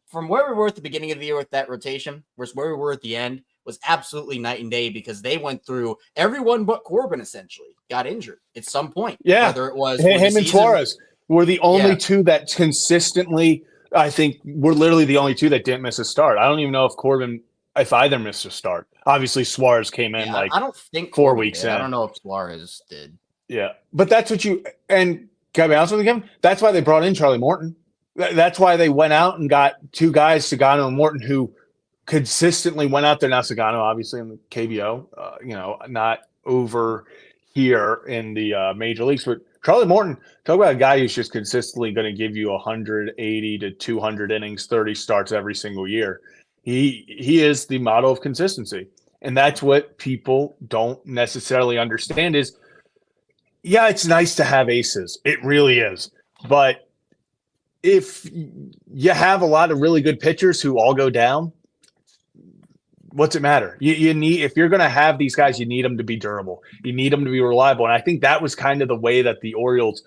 from where we were at the beginning of the year with that rotation versus where we were at the end was absolutely night and day because they went through everyone but Corbin essentially got injured at some point. Yeah. Whether it was him and Suarez were the only two that consistently – I think we're literally the only two that didn't miss a start. I don't even know if either missed a start. Obviously, Suarez came in I don't think 4 weeks in. I don't know if Suarez did. Yeah, but that's what and can I be honest with you, that's why they brought in Charlie Morton. That's why they went out and got 2 guys, Sagano and Morton, who consistently went out there. Now Sagano, obviously in the KBO, not over here in the major leagues, but Charlie Morton, talk about a guy who's just consistently going to give you 180 to 200 innings, 30 starts every single year. He is the model of consistency. And that's what people don't necessarily understand is, yeah, it's nice to have aces. It really is. But if you have a lot of really good pitchers who all go down, what's it matter? You need, if you're going to have these guys, you need them to be durable. You need them to be reliable. And I think that was kind of the way that the Orioles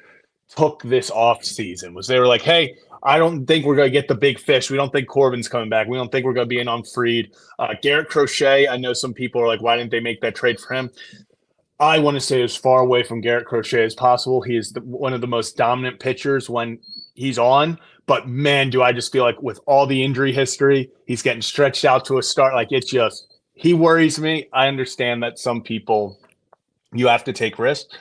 took this off season was they were like, hey, I don't think we're going to get the big fish. We don't think Corbin's coming back. We don't think we're going to be in on Fried. Garrett Crochet, I know some people are like, why didn't they make that trade for him? I want to stay as far away from Garrett Crochet as possible. He is one of the most dominant pitchers when he's on. But, man, do I just feel like with all the injury history, he's getting stretched out to a start. Like, it's just – he worries me. I understand that some people – you have to take risks.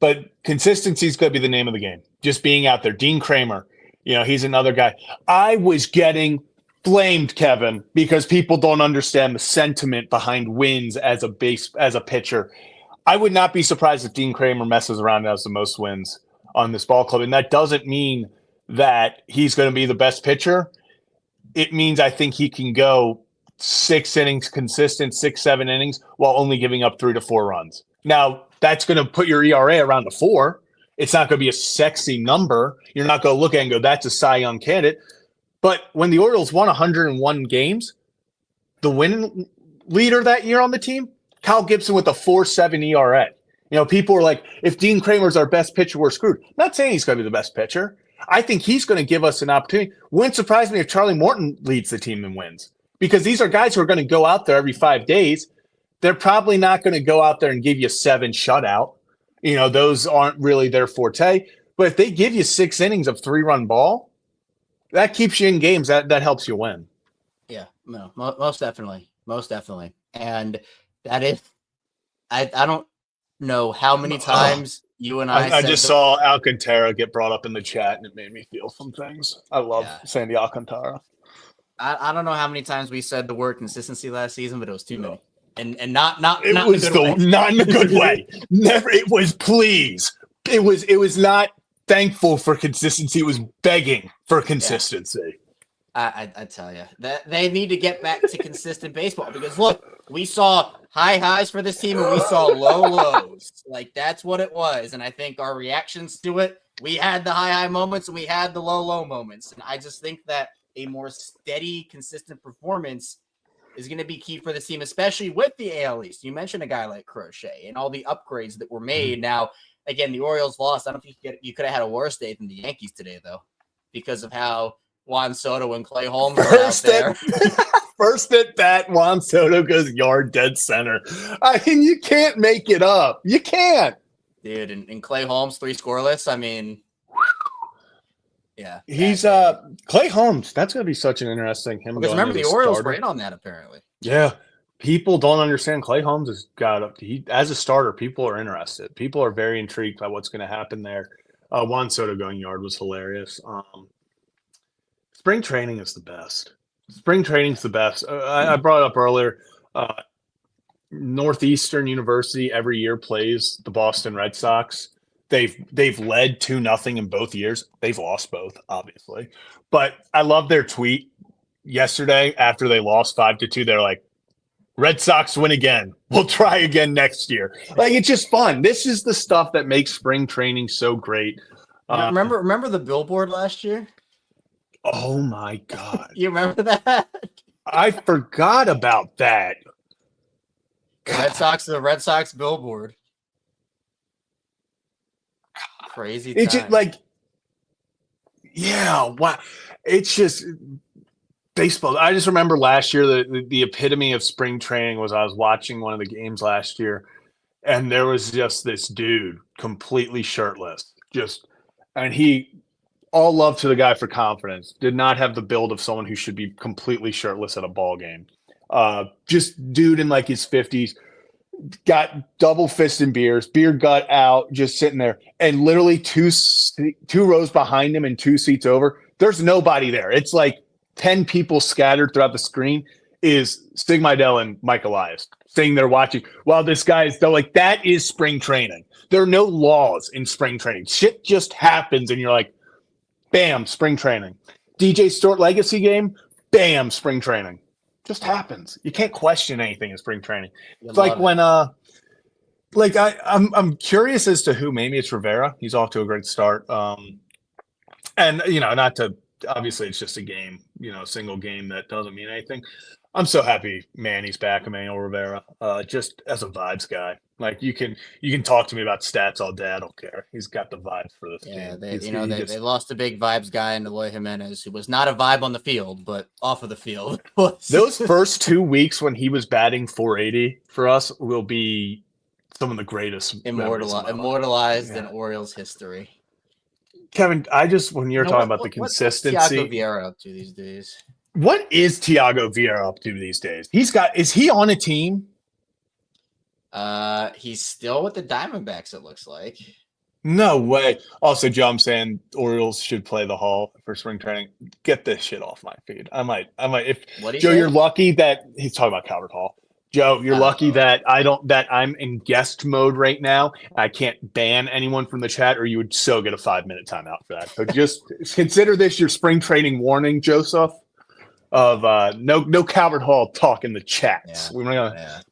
But consistency is going to be the name of the game. Just being out there. Dean Kramer, he's another guy. I was getting blamed, Kevin, because people don't understand the sentiment behind wins as a pitcher. I would not be surprised if Dean Kramer messes around and has the most wins on this ball club. And that doesn't mean – that he's going to be the best pitcher. It means I think he can go 6 innings consistent, 6-7 innings while only giving up 3 to 4 runs. Now, that's going to put your ERA around the 4. It's not going to be a sexy number. You're not going to look at it and go, that's a Cy Young candidate. But when the Orioles won 101 games, the win leader that year on the team, Kyle Gibson with a 4.7 ERA. People were like, if Dean Kramer's our best pitcher, we're screwed. I'm not saying he's going to be the best pitcher. I think he's going to give us an opportunity. Wouldn't surprise me if Charlie Morton leads the team and wins, because these are guys who are going to go out there every 5 days. They're probably not going to go out there and give you 7 shutout. Those aren't really their forte. But if they give you 6 innings of 3-run ball, that keeps you in games. That helps you win. Yeah, no, most definitely. Most definitely. And that is, I don't know how many times you and I just saw Alcantara get brought up in the chat, and it made me feel some things. I love Sandy Alcantara. I don't know how many times we said the word consistency last season, but it was too many. And not not in a good way. Never. It was please. It was not thankful for consistency. It was begging for consistency. I tell you that they need to get back to consistent baseball, because look, we saw high highs for this team and we saw low lows. Like, that's what it was. And I think our reactions to it, we had the high moments and we had the low moments. And I just think that a more steady, consistent performance is going to be key for this team, especially with the AL East. You mentioned a guy like Crochet and all the upgrades that were made. Now, again, the Orioles lost. I don't think you could have had a worse day than the Yankees today, though, because of how Juan Soto and Clay Holmes are out there. First at bat, Juan Soto goes yard dead center. I mean, you can't make it up. You can't. Dude, and Clay Holmes, 3 scoreless. I mean, yeah. He's Clay Holmes. That's going to be such an interesting him. Because remember, the Orioles were in on that, apparently. Yeah. People don't understand. Clay Holmes has got up. As a starter, people are interested. People are very intrigued by what's going to happen there. Juan Soto going yard was hilarious. Spring training is the best. Spring training's the best. I brought it up earlier. Northeastern University every year plays the Boston Red Sox. They've led 2-0 in both years. They've lost both, obviously. But I love their tweet yesterday after they lost 5-2. They're like, Red Sox win again. We'll try again next year. Like, it's just fun. This is the stuff that makes spring training so great. Remember the billboard last year? Oh my God. You remember that? I forgot about that. The Red Sox billboard. Crazy. It's just like, yeah, wow. It's just baseball. I just remember last year the epitome of spring training was I was watching one of the games last year, and there was just this dude completely shirtless. And he, all love to the guy for confidence, did not have the build of someone who should be completely shirtless at a ball game. Just dude in like his 50s, got double fisted beers, beard gut out, just sitting there, and literally two rows behind him and 2 seats over, there's nobody there. It's like 10 people scattered throughout the screen is Stig Mejdal and Mike Elias sitting there watching while this guy is still like, that is spring training. There are no laws in spring training. Shit just happens and you're like, bam, spring training. DJ Stewart legacy game, bam, spring training. Just happens. You can't question anything in spring training. It's like when I'm curious as to who. Maybe it's Rivera. He's off to a great start. And not to, obviously it's just a game, a single game that doesn't mean anything. I'm so happy Manny's back, Emmanuel Rivera. Just as a vibes guy. Like, you can talk to me about stats all day. I don't care. He's got the vibes for this team. They lost a big vibes guy in Eloy Jimenez, who was not a vibe on the field, but off of the field. Those first 2 weeks when he was batting .480 for us will be some of the greatest immortalized in Orioles history. Kevin, when you're talking about the consistency, what's Thiago Vieira up to these days? What is Thiago Vieira up to these days? Is he on a team? He's still with the Diamondbacks, it looks like. No way. Also, Joe, I'm saying Orioles should play the Hall for spring training. Get this shit off my feed. I might. If Joe, you're lucky that he's talking about Calvert Hall. Joe, you're lucky that I'm in guest mode right now. I can't ban anyone from the chat, or you would so get a 5-minute timeout for that. So just consider this your spring training warning, Joseph. Of no Calvert Hall talk in the chats. Yeah, We might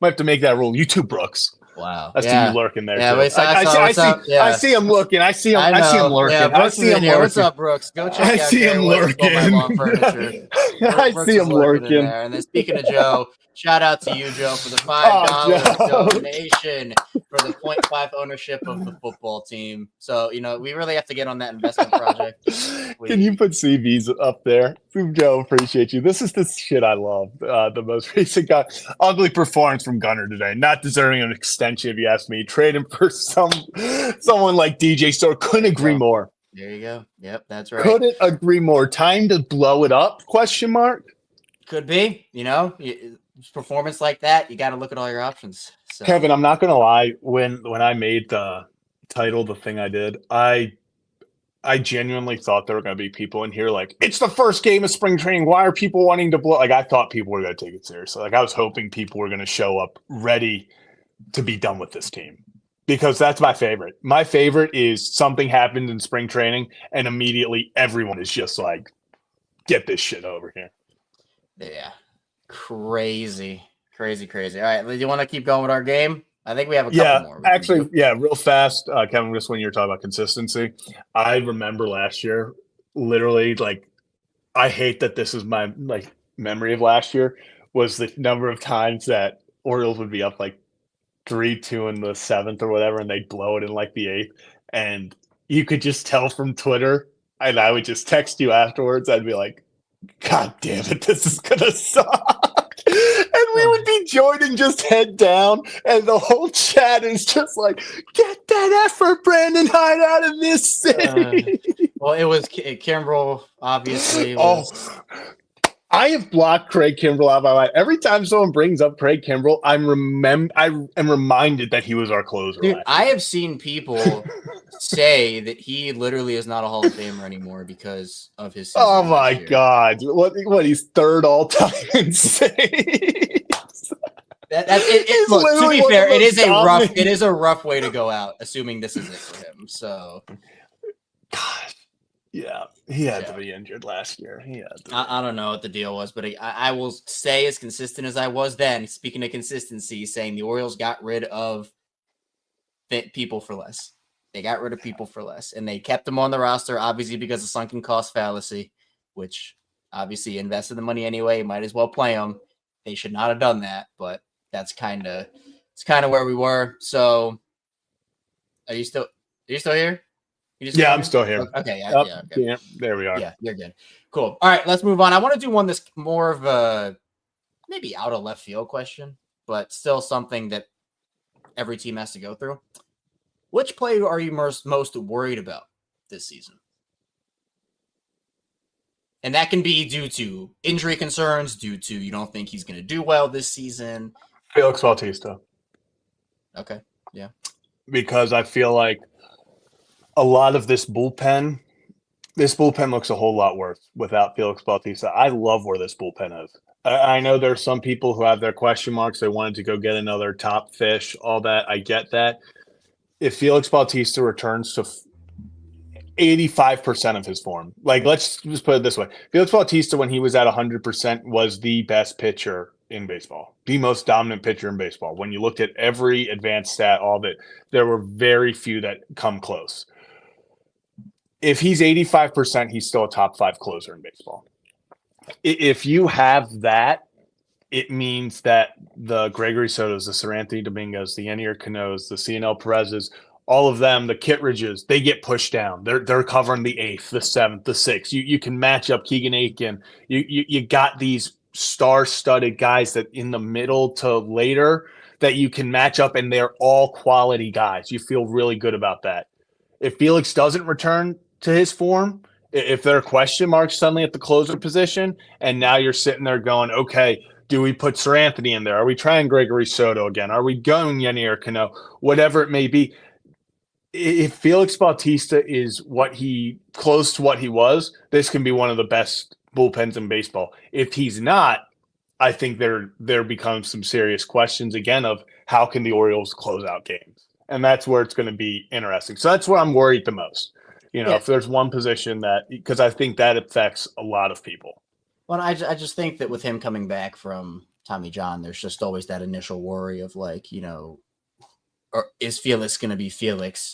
have to make that rule. You too, Brooks. Wow. I see you lurking there Yeah, too. wait, what's up? Yeah. I see him looking. I see him lurking. Yeah, Brooks is in here. What's lurking. up, Brooks? Go check I out see Gary him White Stole My lurking. Lawn Furniture. I Brooks see is him lurking in lurking. there. And then speaking of Joe, shout out to you, Joe, for the $5 Joe. donation for the 0.5 ownership of the football team. So, we really have to get on that investment project. Can you put CVs up there? Joe, appreciate you. This is the shit I love. The most recent guy. Ugly performance from Gunner today. Not deserving of an extension, if you ask me. Trade him for someone like DJ Store. Couldn't agree more. There you go. Yep, that's right. Couldn't agree more. Time to blow it up? Question mark. Could be. Performance like that, you got to look at all your options. So. Kevin, I'm not gonna lie. When I made the title, the thing I did, I genuinely thought there were going to be people in here like, it's the first game of spring training. Why are people wanting to blow? Like, I thought people were going to take it seriously. Like, I was hoping people were going to show up ready to be done with this team, because that's my favorite. My favorite is something happened in spring training and immediately everyone is just like, get this shit over here. Yeah. Crazy. All right. Do you want to keep going with our game? I think we have a couple more. Actually, real fast, Kevin, just when you were talking about consistency, I remember last year, literally, like, I hate that this is my memory of last year, was the number of times that Orioles would be up like 3-2 in the 7th or whatever, and they'd blow it in like the 8th, and you could just tell from Twitter, and I would just text you afterwards. I'd be like, God damn it, this is gonna suck. And we would be joining just head down, and the whole chat is just like, get that effort, Brandon Hyde, out of this city. Well, it was Kimbrel, obviously. I have blocked Craig Kimbrel out of my life. Every time someone brings up Craig Kimbrel, I am reminded that he was our closer. Dude, I have seen people say that he literally is not a Hall of Famer anymore because of his season. Oh my God! What? He's third all time in saves. Look, to be fair, it is a rough way to go out, assuming this is it for him. So, gosh, yeah, he had to be injured last year. I don't know what the deal was, but I will stay as consistent as I was then. Speaking of consistency, saying the Orioles got rid of people for less. They got rid of people for less, and they kept them on the roster, obviously because of sunken cost fallacy, which obviously invested the money anyway. Might as well play them. They should not have done that, but it's kind of where we were. So, are you still here? I'm still here. Okay, okay. Yeah, there we are. Yeah, you're good. Cool. All right, let's move on. I want to do one that's more of a maybe out of left field question, but still something that every team has to go through. Which player are you most worried about this season? And that can be due to injury concerns, due to you don't think he's going to do well this season. Felix Bautista. Okay, yeah. Because I feel like a lot of this bullpen looks a whole lot worse without Felix Bautista. I love where this bullpen is. I know there's some people who have their question marks. They wanted to go get another top fish, all that. I get that. If Felix Bautista returns to 85% of his form, like, let's just put it this way. Felix Bautista, when he was at 100%, was the best pitcher in baseball, the most dominant pitcher in baseball. When you looked at every advanced stat, all of it, there were very few that come close. If he's 85%, he's still a top 5 closer in baseball. If you have that, it means that the Gregory Sotos, the Seranthony Domingos, the Yenier Canos, the CNL Perez's, all of them, the Kittredges, they get pushed down. They're covering the 8th, the 7th, the 6th. You can match up Keegan Aiken. You got these star-studded guys that in the middle to later that you can match up, and they're all quality guys. You feel really good about that. If Felix doesn't return to his form, if there are question marks suddenly at the closer position, and now you're sitting there going, okay, do we put Seranthony in there? Are we trying Gregory Soto again? Are we going Yenier Cano? Whatever it may be. If Felix Bautista is close to what he was, this can be one of the best bullpens in baseball. If he's not, I think there becomes some serious questions again of how can the Orioles close out games? And that's where it's going to be interesting. So that's where I'm worried the most. If there's one position because I think that affects a lot of people. Well, I just think that with him coming back from Tommy John, there's just always that initial worry of or is Felix going to be Felix?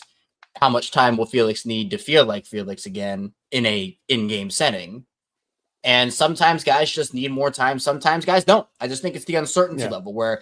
How much time will Felix need to feel like Felix again in a in-game setting? And sometimes guys just need more time. Sometimes guys don't. I just think it's the uncertainty level where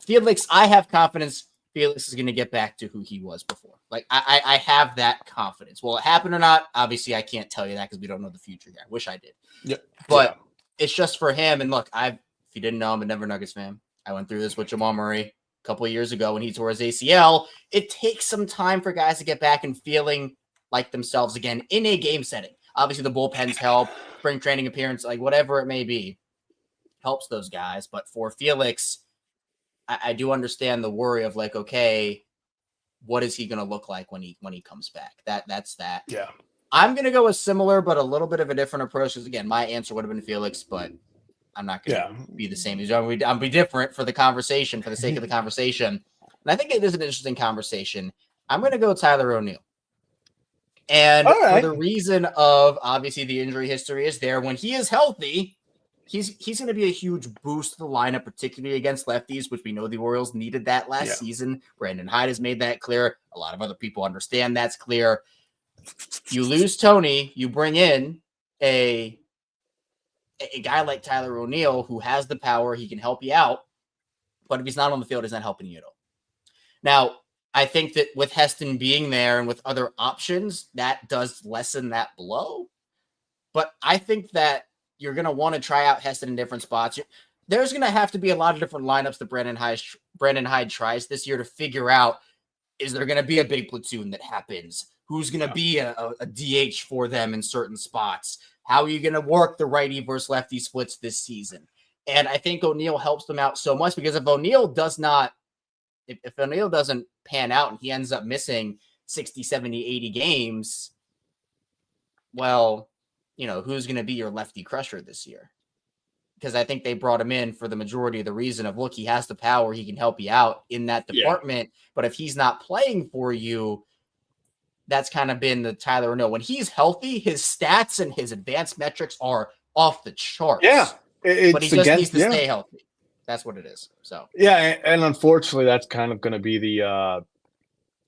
Felix, I have confidence Felix is going to get back to who he was before. Like, I have that confidence. Will it happen or not? Obviously, I can't tell you that because we don't know the future yet. I wish I did. Yep. But it's just for him. And look, if you didn't know, I'm a Denver Nuggets fan. I went through this with Jamal Murray a couple of years ago when he tore his ACL. It takes some time for guys to get back and feeling like themselves again in a game setting. Obviously, the bullpens help, spring training appearance, like whatever it may be, helps those guys. But for Felix, I do understand the worry of like, okay, what is he going to look like when he comes back? That's that. Yeah. I'm going to go a similar, but a little bit of a different approach. Because again, my answer would have been Felix, but I'm not going to be the same. I'll be different for the conversation, for the sake of the conversation. And I think it is an interesting conversation. I'm going to go Tyler O'Neill. And for the reason of obviously the injury history is there. When he is healthy, he's going to be a huge boost to the lineup, particularly against lefties, which we know the Orioles needed that last season. Brandon Hyde has made that clear. A lot of other people understand that's clear. You lose Tony, you bring in a guy like Tyler O'Neill who has the power, he can help you out, but if he's not on the field, he's not helping you at all. Now, I think that with Heston being there and with other options, that does lessen that blow. But I think that you're going to want to try out Heston in different spots. There's going to have to be a lot of different lineups that Brandon Hyde tries this year to figure out, is there going to be a big platoon that happens? Who's going to be a DH for them in certain spots? How are you going to work the righty versus lefty splits this season? And I think O'Neill helps them out so much because if O'Neill doesn't pan out and he ends up missing 60, 70, 80 games, well, who's going to be your lefty crusher this year? Because I think they brought him in for the majority of the reason of, look, he has the power. He can help you out in that department. But if he's not playing for you, that's kind of been the Tyler O'Neill. When he's healthy, his stats and his advanced metrics are off the charts. Yeah. But he just needs to stay healthy. That's what it is. So and unfortunately, that's kind of going to be the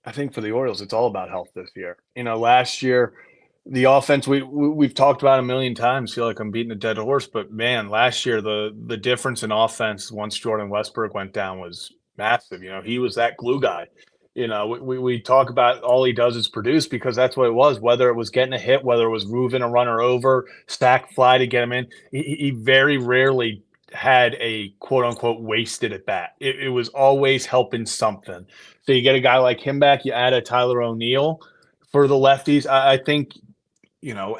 I think for the Orioles, it's all about health this year. Last year, the offense we've talked about a million times. Feel like I'm beating a dead horse, but man, last year the difference in offense once Jordan Westbrook went down was massive. He was that glue guy. We talk about all he does is produce because that's what it was. Whether it was getting a hit, whether it was moving a runner over, stack fly to get him in, he very rarely had a quote unquote wasted at bat. It was always helping something. So you get a guy like him back, you add a Tyler O'Neill for the lefties. I think,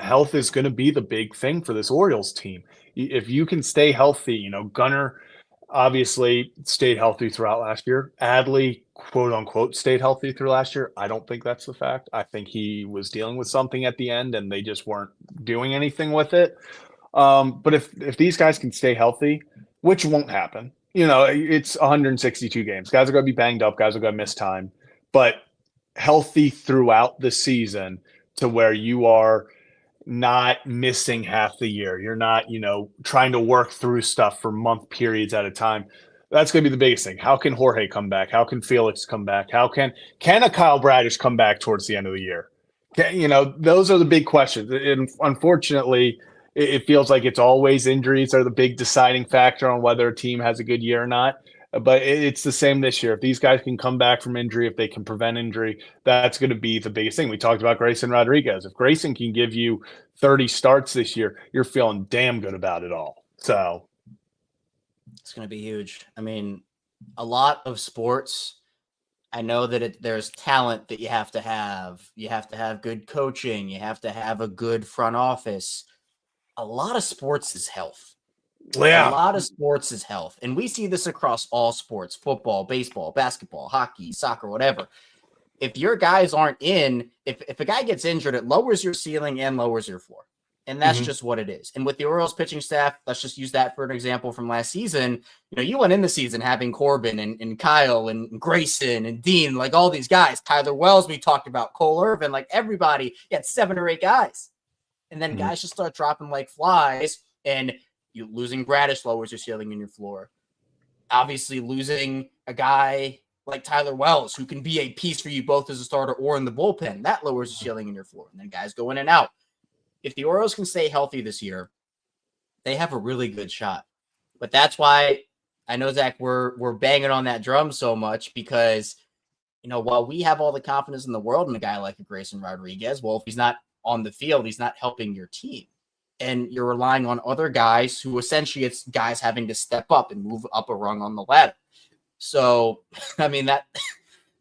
health is going to be the big thing for this Orioles team. If you can stay healthy, Gunnar obviously stayed healthy throughout last year. Adley, quote unquote, stayed healthy through last year. I don't think that's the fact. I think he was dealing with something at the end and they just weren't doing anything with it. But if these guys can stay healthy, which won't happen, it's 162 games. Guys are going to be banged up. Guys are going to miss time. But healthy throughout the season to where you are not missing half the year. You're not, trying to work through stuff for month periods at a time. That's going to be the biggest thing. How can Jorge come back? How can Felix come back? How can a Kyle Bradish come back towards the end of the year? Those are the big questions. And unfortunately, it feels like it's always injuries are the big deciding factor on whether a team has a good year or not. But it's the same this year. If these guys can come back from injury, if they can prevent injury, that's going to be the biggest thing. We talked about Grayson Rodriguez. If Grayson can give you 30 starts this year, you're feeling damn good about it all. So it's going to be huge. I mean, a lot of sports, I know that there's talent that you have to have. You have to have good coaching. You have to have a good front office. A lot of sports is health. Yeah. A lot of sports is health. And we see this across all sports, football, baseball, basketball, hockey, soccer, whatever. If your guys aren't in, if a guy gets injured, it lowers your ceiling and lowers your floor. And that's just what it is. And with the Orioles pitching staff, let's just use that for an example from last season. You went in the season having Corbin and Kyle and Grayson and Dean, like all these guys. Tyler Wells, we talked about Cole Irvin, like everybody. You had 7 or 8 guys. And then guys just start dropping like flies, and you losing Bradish lowers your ceiling and your floor. Obviously, losing a guy like Tyler Wells, who can be a piece for you both as a starter or in the bullpen. That lowers the ceiling in your floor. And then guys go in and out. If the Orioles can stay healthy this year, they have a really good shot. But that's why I know, Zach, we're banging on that drum so much because, while we have all the confidence in the world in a guy like a Grayson Rodriguez, well, if he's not on the field, he's not helping your team. And you're relying on other guys who essentially it's guys having to step up and move up a rung on the ladder. So, I mean, that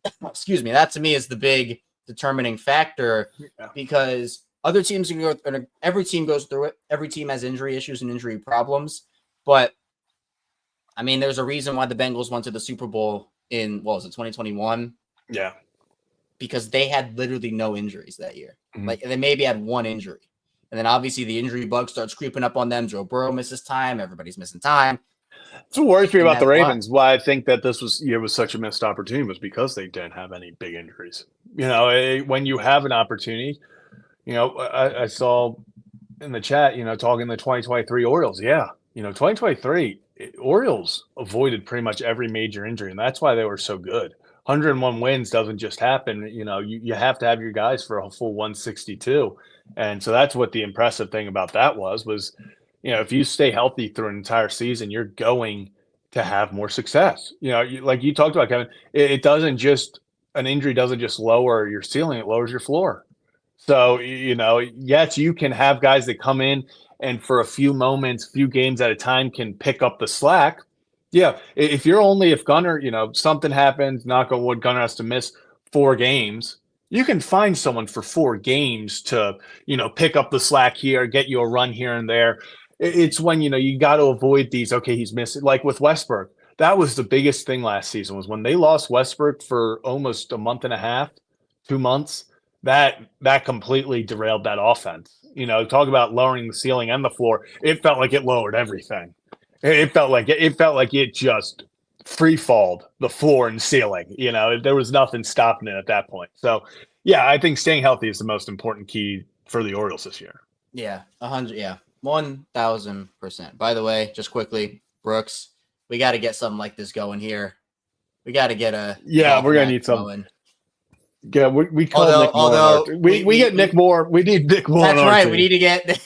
to me is the big determining factor because other teams can go, every team goes through it. Every team has injury issues and injury problems. But, I mean, there's a reason why the Bengals went to the Super Bowl in, 2021? Yeah. Because they had literally no injuries that year. Mm-hmm. Like, they maybe had one injury. And then obviously the injury bug starts creeping up on them. Joe Burrow misses time. Everybody's missing time. That's what worries me about the Ravens. Why I think that this was such a missed opportunity was because they didn't have any big injuries. When you have an opportunity, I saw in the chat, talking the 2023 Orioles. Yeah, 2023 Orioles avoided pretty much every major injury, and that's why they were so good. 101 wins doesn't just happen. You have to have your guys for a full 162. And so that's what the impressive thing about that was, if you stay healthy through an entire season, you're going to have more success. Like you talked about, Kevin, an injury doesn't just lower your ceiling, it lowers your floor. So, yes, you can have guys that come in and for a few moments, few games at a time can pick up the slack. Yeah, if Gunnar, something happens, knock on wood, Gunnar has to miss 4 games, you can find someone for 4 games to, pick up the slack here, get you a run here and there. It's when, you got to avoid these, okay, he's missing, like with Westbrook. That was the biggest thing last season was when they lost Westbrook for almost a month and a half, 2 months, that completely derailed that offense. Talk about lowering the ceiling and the floor. It felt like it lowered everything. It felt like it just free-falled the floor and ceiling. There was nothing stopping it at that point. So, yeah, I think staying healthy is the most important key for the Orioles this year. Yeah, 1,000%. By the way, just quickly, Brooks, we got to get something like this going here. We got to get a we're gonna need something. Yeah, we call Nick Moore. We get Nick Moore. We need Nick Moore. That's right. Team. We need to get.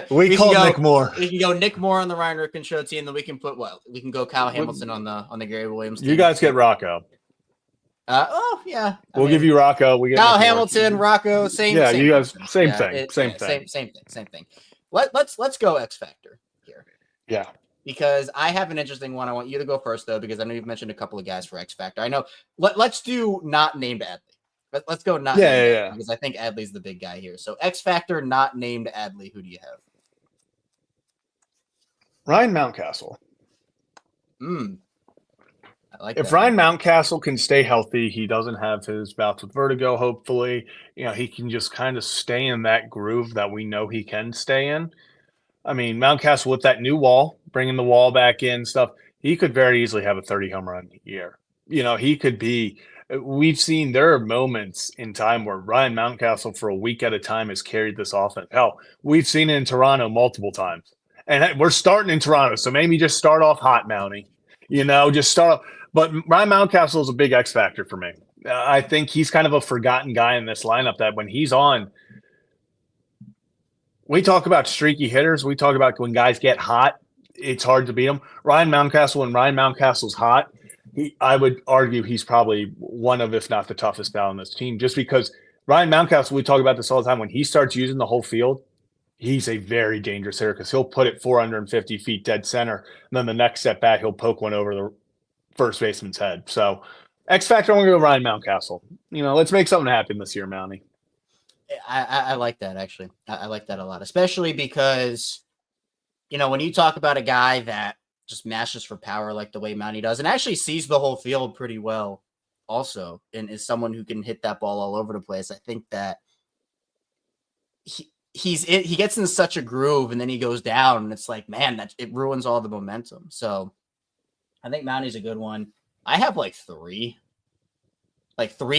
we call Nick Moore. We can go Nick Moore on the Ryan Ripken show team. Then we can put we can go Kyle Hamilton on the Gary Williams team. You guys get Rocco. Yeah. We'll give you Rocco. We get Kyle Hamilton, Rocco. Same. Yeah, same you guys. thing. Same thing. Same thing. Let's go X Factor here. Yeah. Because I have an interesting one. I want you to go first though, because I know you've mentioned a couple of guys for X Factor. I know. Let's do not named Adley. Let's go not named Adley, because I think Adley's the big guy here. So X Factor not named Adley. Who do you have? Ryan Mountcastle. I like if Ryan Mountcastle can stay healthy, he doesn't have his bouts with vertigo, hopefully. He can just kind of stay in that groove that we know he can stay in. I mean, Mountcastle with that new wall, bringing the wall back in, stuff, he could very easily have a 30 home run year. He could be – we've seen there are moments in time where Ryan Mountcastle for a week at a time has carried this offense. Hell, we've seen it in Toronto multiple times. And we're starting in Toronto, so maybe just start off hot, Mountie. Just start off. But Ryan Mountcastle is a big X factor for me. I think he's kind of a forgotten guy in this lineup that when he's on, we talk about streaky hitters. We talk about when guys get hot, it's hard to beat them. Ryan Mountcastle, when Ryan Mountcastle's hot, I would argue he's probably one of, if not the toughest guy on this team, just because Ryan Mountcastle, we talk about this all the time, when he starts using the whole field, he's a very dangerous hitter because he'll put it 450 feet dead center, and then the next step back, he'll poke one over the first baseman's head. So X Factor, I'm going to go Ryan Mountcastle. Let's make something happen this year, Mountie. I like that, actually. I like that a lot, especially because, when you talk about a guy that just mashes for power like the way Mountie does and actually sees the whole field pretty well also, and is someone who can hit that ball all over the place. I think that he gets in such a groove and then he goes down and it's like, man, it ruins all the momentum. So I think Mountie's a good one. I have like three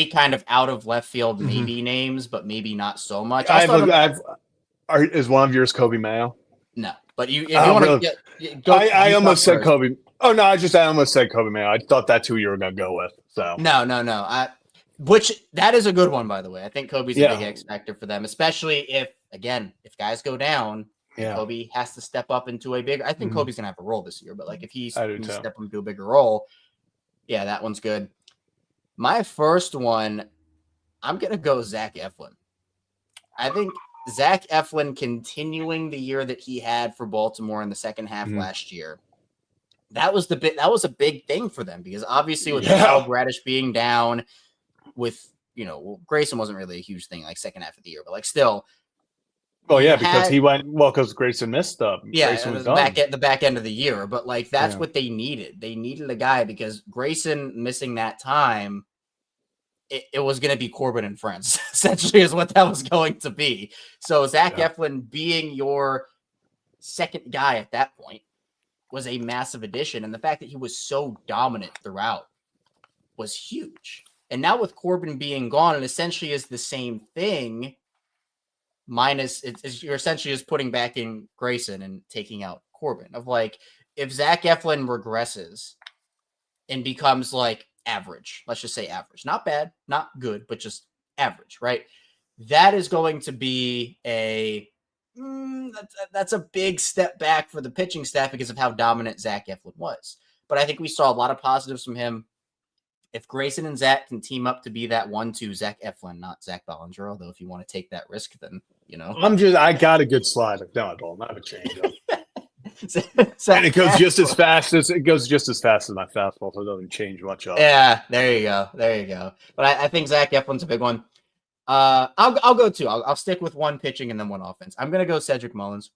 kind of out of left field maybe names, but maybe not so much. Is one of yours Kobe Mayo? No. But if you want to I almost said Kobe. Oh no, I almost said Kobe, man. I thought that's who you were gonna go with. So No. Which that is a good one, by the way. I think Kobe's a big yeah, X factor for them, especially if guys go down and yeah, Kobe has to step up into a bigger. I think Kobe's gonna have a role this year, but like if he's I do needs to too. step into a bigger role, yeah, that one's good. My first one, I'm gonna go Zach Eflin. I think Zach Eflin continuing the year that he had for Baltimore in the second half last year. That was a big thing for them because obviously with Kyle Bradish being down, with Grayson wasn't really a huge thing like second half of the year, but like still. Well, yeah, because he went because Grayson missed stuff. Grayson was done the back end of the year, but like that's what they needed. They needed a guy because Grayson missing that time, it was going to be Corbin and friends essentially is what that was going to be. So Zach Eflin being your second guy at that point was a massive addition, and the fact that he was so dominant throughout was huge. And now with Corbin being gone, it essentially is the same thing. Minus, you're essentially just putting back in Grayson and taking out Corbin. Of like, if Zach Eflin regresses and becomes like average, let's just say average, not bad, not good, but just average, right? That is going to be that's a big step back for the pitching staff because of how dominant Zach Eflin was. But I think we saw a lot of positives from him. If Grayson and Zach can team up to be that 1-2, Zach Eflin, not Zach Bellinger, although if you want to take that risk, then, I got a good slider. No, I don't have a changeup. And it goes just as fast as my fastball, so it doesn't change much up. Yeah, there you go. But I think Zach Eflin's a big one. I'll go two. I'll stick with one pitching and then one offense. I'm gonna go Cedric Mullins.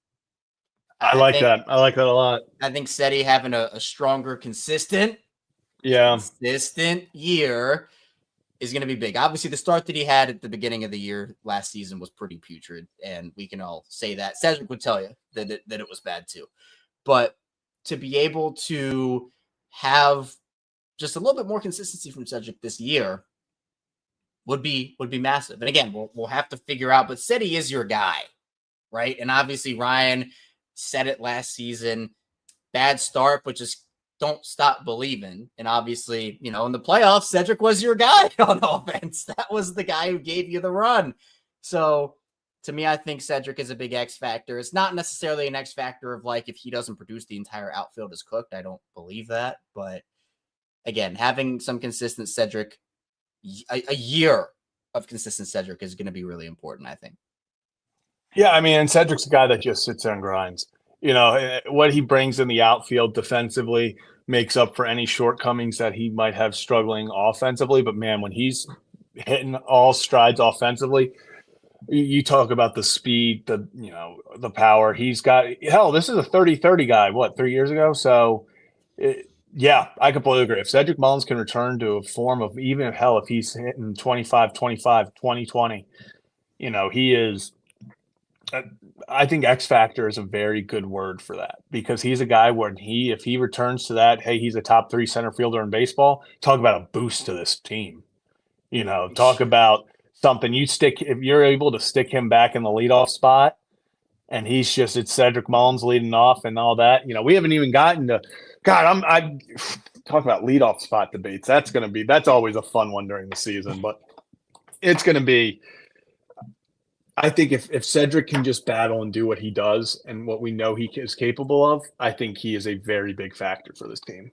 I like that a lot. I think Ceddy having a stronger, consistent year is going to be big. Obviously, the start that he had at the beginning of the year last season was pretty putrid, and we can all say that. Cedric would tell you that it was bad too. But to be able to have just a little bit more consistency from Cedric this year would be massive. And again, we'll have to figure out, but Ceddy is your guy, right? And obviously, Ryan said it last season, bad start, but just don't stop believing. And obviously, in the playoffs, Cedric was your guy on offense. That was the guy who gave you the run. So to me, I think Cedric is a big X factor. It's not necessarily an X factor of like, if he doesn't produce, the entire outfield is cooked. I don't believe that. But again, having some consistent Cedric, a year of consistent Cedric is going to be really important, I think. Yeah, I mean, and Cedric's a guy that just sits there and grinds. What he brings in the outfield defensively makes up for any shortcomings that he might have struggling offensively. But man, when he's hitting all strides offensively, you talk about the speed, the power he's got. Hell, this is a 30-30 guy, 3 years ago? So yeah, I completely agree. If Cedric Mullins can return to a form of even if he's hitting 25, 20, he is I think X factor is a very good word for that because he's a guy where if he returns to that, hey, he's a top 3 center fielder in baseball. Talk about a boost to this team. Talk about something if you're able to stick him back in the leadoff spot, and it's Cedric Mullins leading off and all that. We haven't even gotten to God. I'm talking about leadoff spot debates. That's always a fun one during the season, but it's going to be. I think if Cedric can just battle and do what he does and what we know he is capable of, I think he is a very big factor for this team.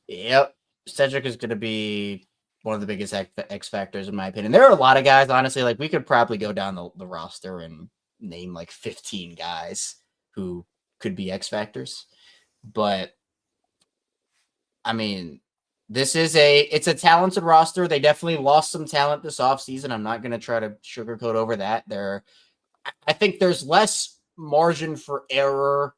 Yep. Cedric is going to be one of the biggest X factors in my opinion. There are a lot of guys, honestly, like we could probably go down the roster and name like 15 guys who could be X factors. But I mean, it's a talented roster. They definitely lost some talent this offseason. I'm not going to try to sugarcoat over that. I think there's less margin for error,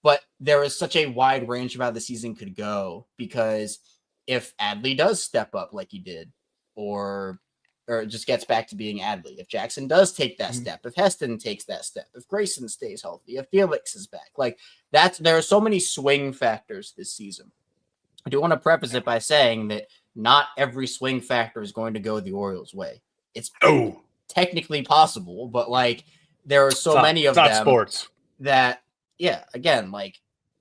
but there is such a wide range of how the season could go because if Adley does step up like he did, or it just gets back to being Adley, if Jackson does take that step, if Heston takes that step, if Grayson stays healthy, if Felix is back, there are so many swing factors this season. I do want to preface it by saying that not every swing factor is going to go the Orioles' way. It's technically possible, but there are so many of them sports that, again,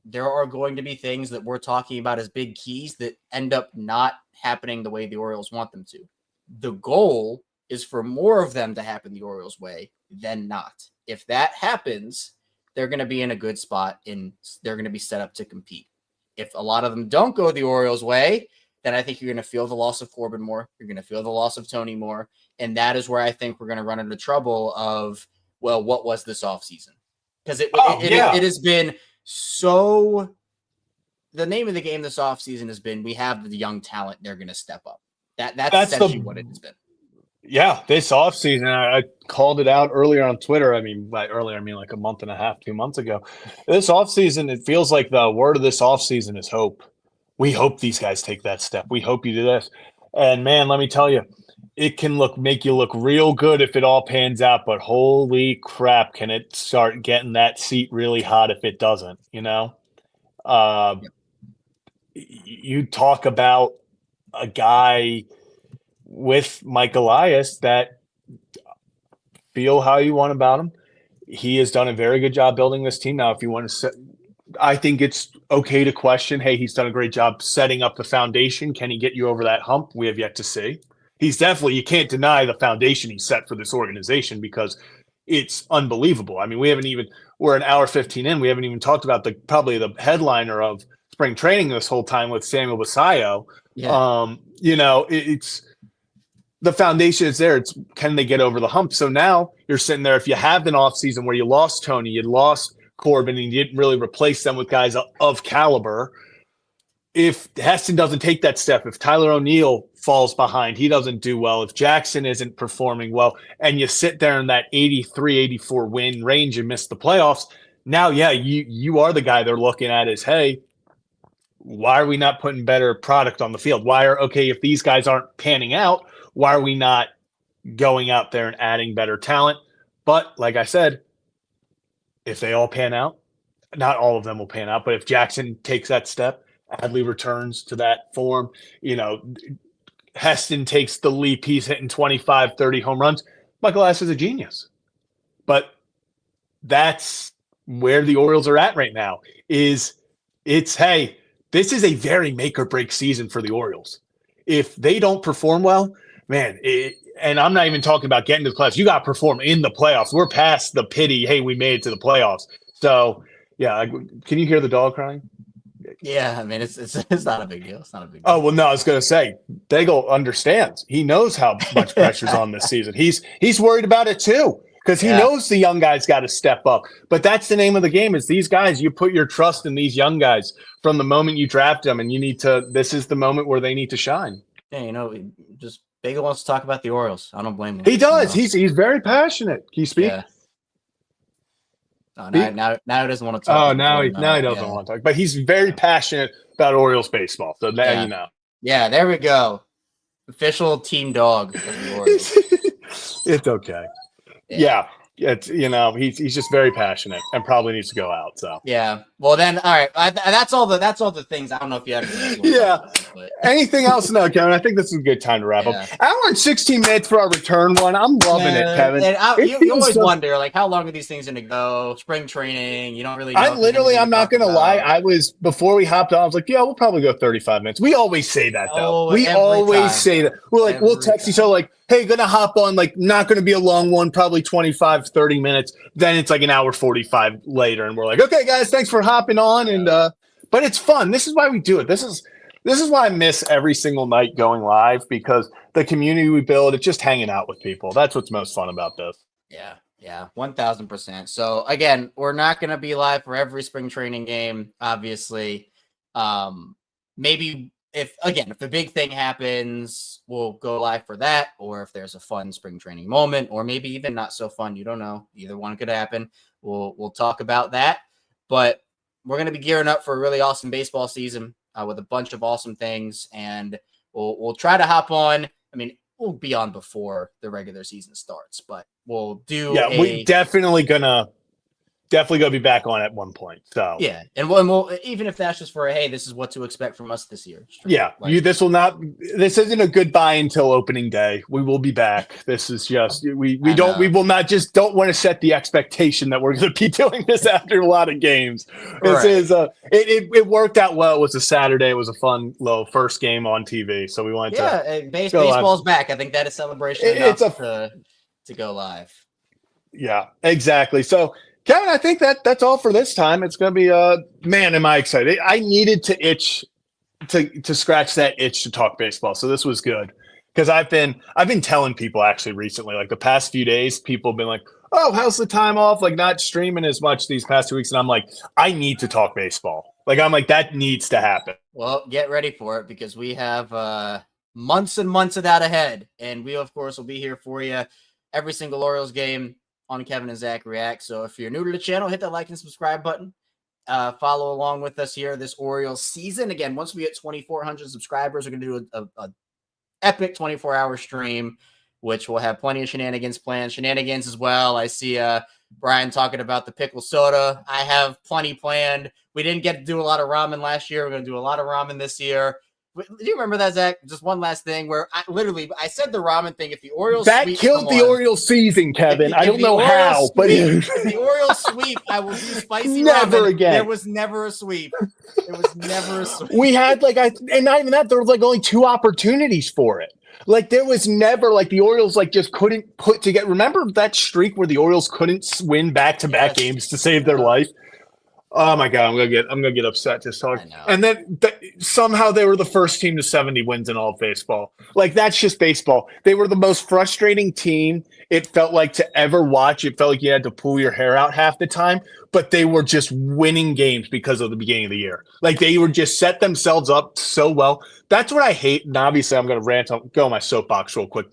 there are going to be things that we're talking about as big keys that end up not happening the way the Orioles want them to. The goal is for more of them to happen the Orioles way than not. If that happens, they're going to be in a good spot and they're going to be set up to compete. If a lot of them don't go the Orioles way, then I think you're going to feel the loss of Corbin more. You're going to feel the loss of Tony more. And that is where I think we're going to run into trouble of, well, what was this offseason? Because it has been so – the name of the game this offseason has been we have the young talent. They're going to step up. That's essentially what it has been. Yeah, this offseason, I called it out earlier on Twitter. I mean, by earlier, I mean like a month and a half, 2 months ago. This offseason, it feels like the word of this offseason is hope. We hope these guys take that step. We hope you do this. And, man, let me tell you, it can make you look real good if it all pans out, but holy crap, can it start getting that seat really hot if it doesn't, you know? You talk about a guy – with Mike Elias that feel how you want about him. He has done a very good job building this team. Now, if you want to I think it's okay to question, hey, he's done a great job setting up the foundation. Can he get you over that hump? We have yet to see. He's definitely, you can't deny the foundation he set for this organization because it's unbelievable. I mean, we're an hour 15 in. We haven't even talked about probably the headliner of spring training this whole time with Samuel Basayo. Yeah. It's, the foundation is there. It's can they get over the hump? So now you're sitting there. If you have an offseason where you lost Tony, you lost Corbin, and you didn't really replace them with guys of caliber. If Heston doesn't take that step, if Tyler O'Neill falls behind, he doesn't do well. If Jackson isn't performing well, and you sit there in that 83, 84 win range and miss the playoffs, now, yeah, you are the guy they're looking at as, hey, why are we not putting better product on the field? If these guys aren't panning out, why are we not going out there and adding better talent? But like I said, if they all pan out, not all of them will pan out, but if Jackson takes that step, Adley returns to that form, Heston takes the leap, he's hitting 25, 30 home runs, Michael Elias is a genius. But that's where the Orioles are at right now, hey, this is a very make or break season for the Orioles. If they don't perform well, man, and I'm not even talking about getting to the playoffs. You got to perform in the playoffs. We're past the pity, hey, we made it to the playoffs. So, yeah, can you hear the dog crying? Yeah, I mean, it's not a big deal. It's not a big deal. Oh, well, no, I was going to say, Daigle understands. He knows how much pressure's on this season. He's worried about it too because he knows the young guys got to step up. But that's the name of the game is these guys, you put your trust in these young guys from the moment you draft them, and this is the moment where they need to shine. Yeah, just Bagel wants to talk about the Orioles. I don't blame him. He does. He's very passionate. Can you speak? Yeah. Oh, now he doesn't want to talk. Oh, now he doesn't want to talk. But he's very passionate about Orioles baseball. So now you know. Yeah, there we go. Official team dog of the Orioles. It's okay. Yeah. It's he's just very passionate and probably needs to go out. So yeah. Well then, all right. That's all the things. I don't know if you have anything else. Anything else? No, Kevin. I think this is a good time to wrap up. Hour and 16 minutes for our return one. I'm loving it, Kevin. You always wonder how long are these things going to go? Spring training. You don't really. Know I'm not going to lie. Before we hopped on, I was like, yeah, we'll probably go 35 minutes. We always say that though. We always say that. We'll text each other like, hey, gonna hop on, not gonna be a long one, probably 25, 30 minutes. Then it's like an hour 45 later, and we're like, okay, guys, thanks for hopping on. And but it's fun. This is why we do it. This is why I miss every single night going live, because the community we build, it's just hanging out with people. That's what's most fun about this. Yeah, 1,000%. So again, we're not gonna be live for every spring training game, obviously. Maybe if a big thing happens, we'll go live for that, or if there's a fun spring training moment, or maybe even not so fun, you don't know. Either one could happen. We'll talk about that. But we're going to be gearing up for a really awesome baseball season with a bunch of awesome things, and we'll try to hop on. I mean, we'll be on before the regular season starts, but we'll do. Yeah, we're definitely gonna definitely going to be back on at one point. So yeah, and we'll even if that's just for hey, this is what to expect from us this year. Yeah, like, this isn't a goodbye until opening day. We will be back. This is just we will not just don't want to set the expectation that we're going to be doing this after a lot of games. This is it worked out well. It was a Saturday. It was a fun little first game on TV. So we wanted to baseball's back. I think that is celebration enough to go live. Yeah, exactly. So Kevin, I think that's all for this time. It's going to be man, am I excited. I needed to itch to scratch that itch to talk baseball. So this was good because I've been telling people actually recently, like the past few days, people have been like, oh, how's the time off? Like not streaming as much these past 2 weeks. And I'm like, I need to talk baseball. Like, I'm like, that needs to happen. Well, get ready for it because we have months and months of that ahead. And we, of course, will be here for you every single Orioles game on Kevin and Zach React. So if you're new to the channel, hit that like and subscribe button. Follow along with us here this Orioles season. Again, once we get 2,400 subscribers, we're going to do a epic 24-hour stream, which will have plenty of shenanigans planned. Shenanigans as well. I see Brian talking about the pickle soda. I have plenty planned. We didn't get to do a lot of ramen last year. We're going to do a lot of ramen this year. Do you remember that, Zach? Just one last thing where I said the ramen thing. If the Orioles that killed the Orioles season, Kevin. I don't know how, but if the Orioles sweep, I will do spicy never ramen. Again. There was never a sweep. There was never a sweep. We had and not even that. There was like only 2 opportunities for it. Like there was never like the Orioles like just couldn't put together. Remember that streak where the Orioles couldn't win back-to-back games to save their life? Oh my God, I'm gonna get upset just talking. And then somehow they were the first team to 70 wins in all of baseball. Like that's just baseball. They were the most frustrating team it felt like to ever watch. It felt like you had to pull your hair out half the time, but they were just winning games because of the beginning of the year. Like they were just set themselves up so well. That's what I hate. And obviously I'm gonna go on my soapbox real quick.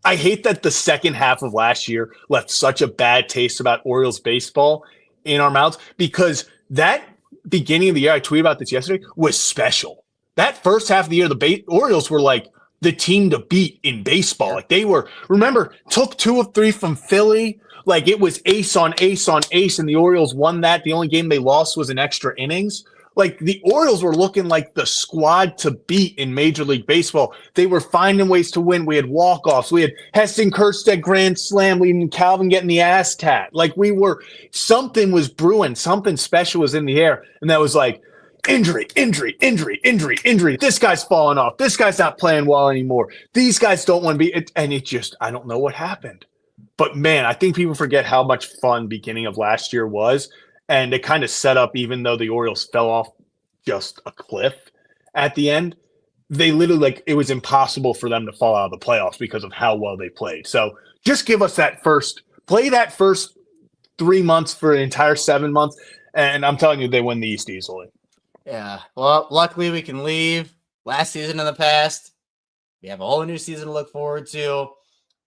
I hate that the second half of last year left such a bad taste about Orioles baseball in our mouths because that beginning of the year, I tweeted about this yesterday, was special. That first half of the year, the Orioles were like the team to beat in baseball. Like they were, remember, took 2 of 3 from Philly. Like it was ace on ace on ace, and the Orioles won that. The only game they lost was in extra innings. Like the Orioles were looking like the squad to beat in Major League Baseball. They were finding ways to win. We had walk-offs. We had Heston Kjerstad grand slam. We had Calvin getting the ass tat. Like something was brewing. Something special was in the air. And that was like injury. This guy's falling off. This guy's not playing well anymore. These guys don't want to be. And it just, I don't know what happened. But man, I think people forget how much fun beginning of last year was. And it kind of set up, even though the Orioles fell off just a cliff at the end, they literally it was impossible for them to fall out of the playoffs because of how well they played. So just give us that first 3 months for an entire 7 months. And I'm telling you, they win the East easily. Yeah. Well, luckily we can leave last season in the past. We have a whole new season to look forward to.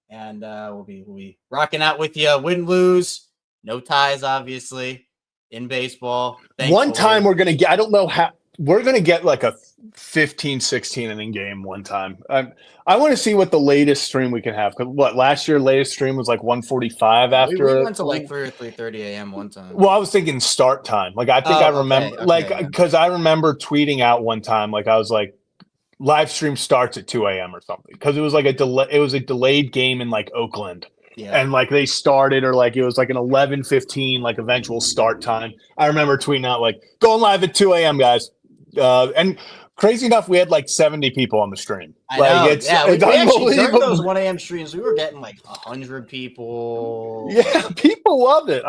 And we'll be rocking out with you. Win, lose, no ties, obviously. In baseball. One time we're going to get, I don't know how, we're going to get like a 15, 16 inning game one time. I want to see what the latest stream we can have. What, last year, latest stream was like 1:45 after. We went to like 3 or 3:30 a.m. one time. Well, I was thinking start time. Like, I think I remember, because I remember tweeting out one time, like, I was like, live stream starts at 2 a.m. or something. Because it was like it was a delayed game in like Oakland. Yeah. And like they started, or like it was like an 11:15 like eventual start time. I remember tweeting out like going live at 2 a.m. guys. And crazy enough, we had like 70 people on the stream. I know. It's actually, during those 1 a.m. streams, we were getting like 100 people. Yeah, people love it.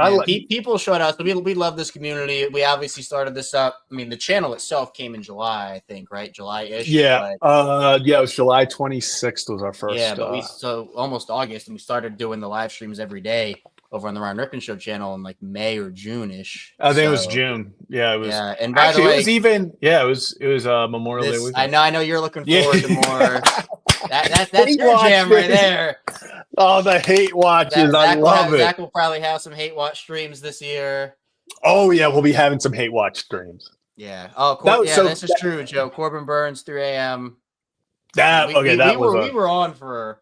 People showed us. We love this community. We obviously started this up. I mean, the channel itself came in July, I think, right? July-ish. Yeah. It was July 26th was our first. Yeah, but so almost August, and we started doing the live streams every day over on the Ron Ripken Show channel in like May or June-ish. I think it was June. Yeah, it was. Yeah, and by the way, it was Memorial Day weekend. I know you're looking forward to more. That's your jam right there. Oh, the hate watches. I love it. Zach will probably have some hate watch streams this year. Oh, yeah, we'll be having some hate watch streams. Yeah. Oh, this is true, Joe. Corbin Burns, 3 a.m. We were on for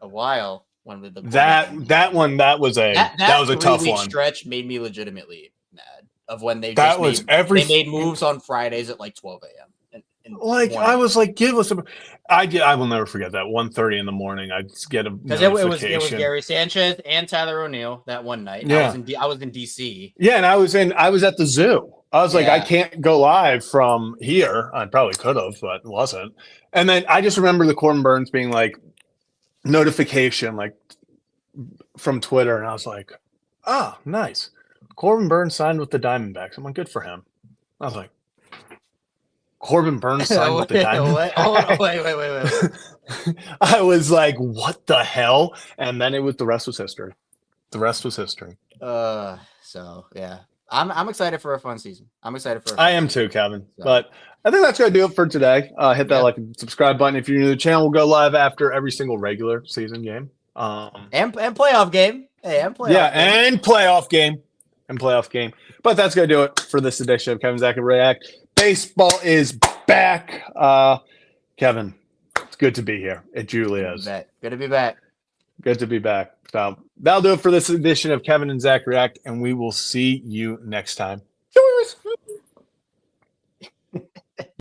a while. when the that was a tough 3-week one. stretch made me legitimately mad of when they made moves on Fridays at like 12 a.m. I was like, give us a. I will never forget that 1:30 in the morning. I'd get a because notification. it was Gary Sanchez and Tyler O'Neill that one night. Yeah. I was in DC. Yeah, and I was at the zoo. I was like, I can't go live from here. I probably could have, but wasn't. And then I just remember the Corbin Burns being like notification like from Twitter, and I was like, oh, nice. Corbin Burns signed with the Diamondbacks. I'm like, good for him. I was like, Corbin Burns signed with the Diamondbacks. Wait. I was like, what the hell? And then the rest was history. The rest was history. So yeah. I'm excited for a fun season. I am too, Kevin. So. But I think that's gonna do it for today. Hit that like and subscribe button if you're new to the channel. We'll go live after every single regular season game. And playoff game. And playoff game. But that's gonna do it for this edition of Kevin Zach and React. Baseball is back. Kevin, it's good to be here. It truly is. Good to be back. Good to be back. So that'll do it for this edition of Kevin and Zach React, and we will see you next time.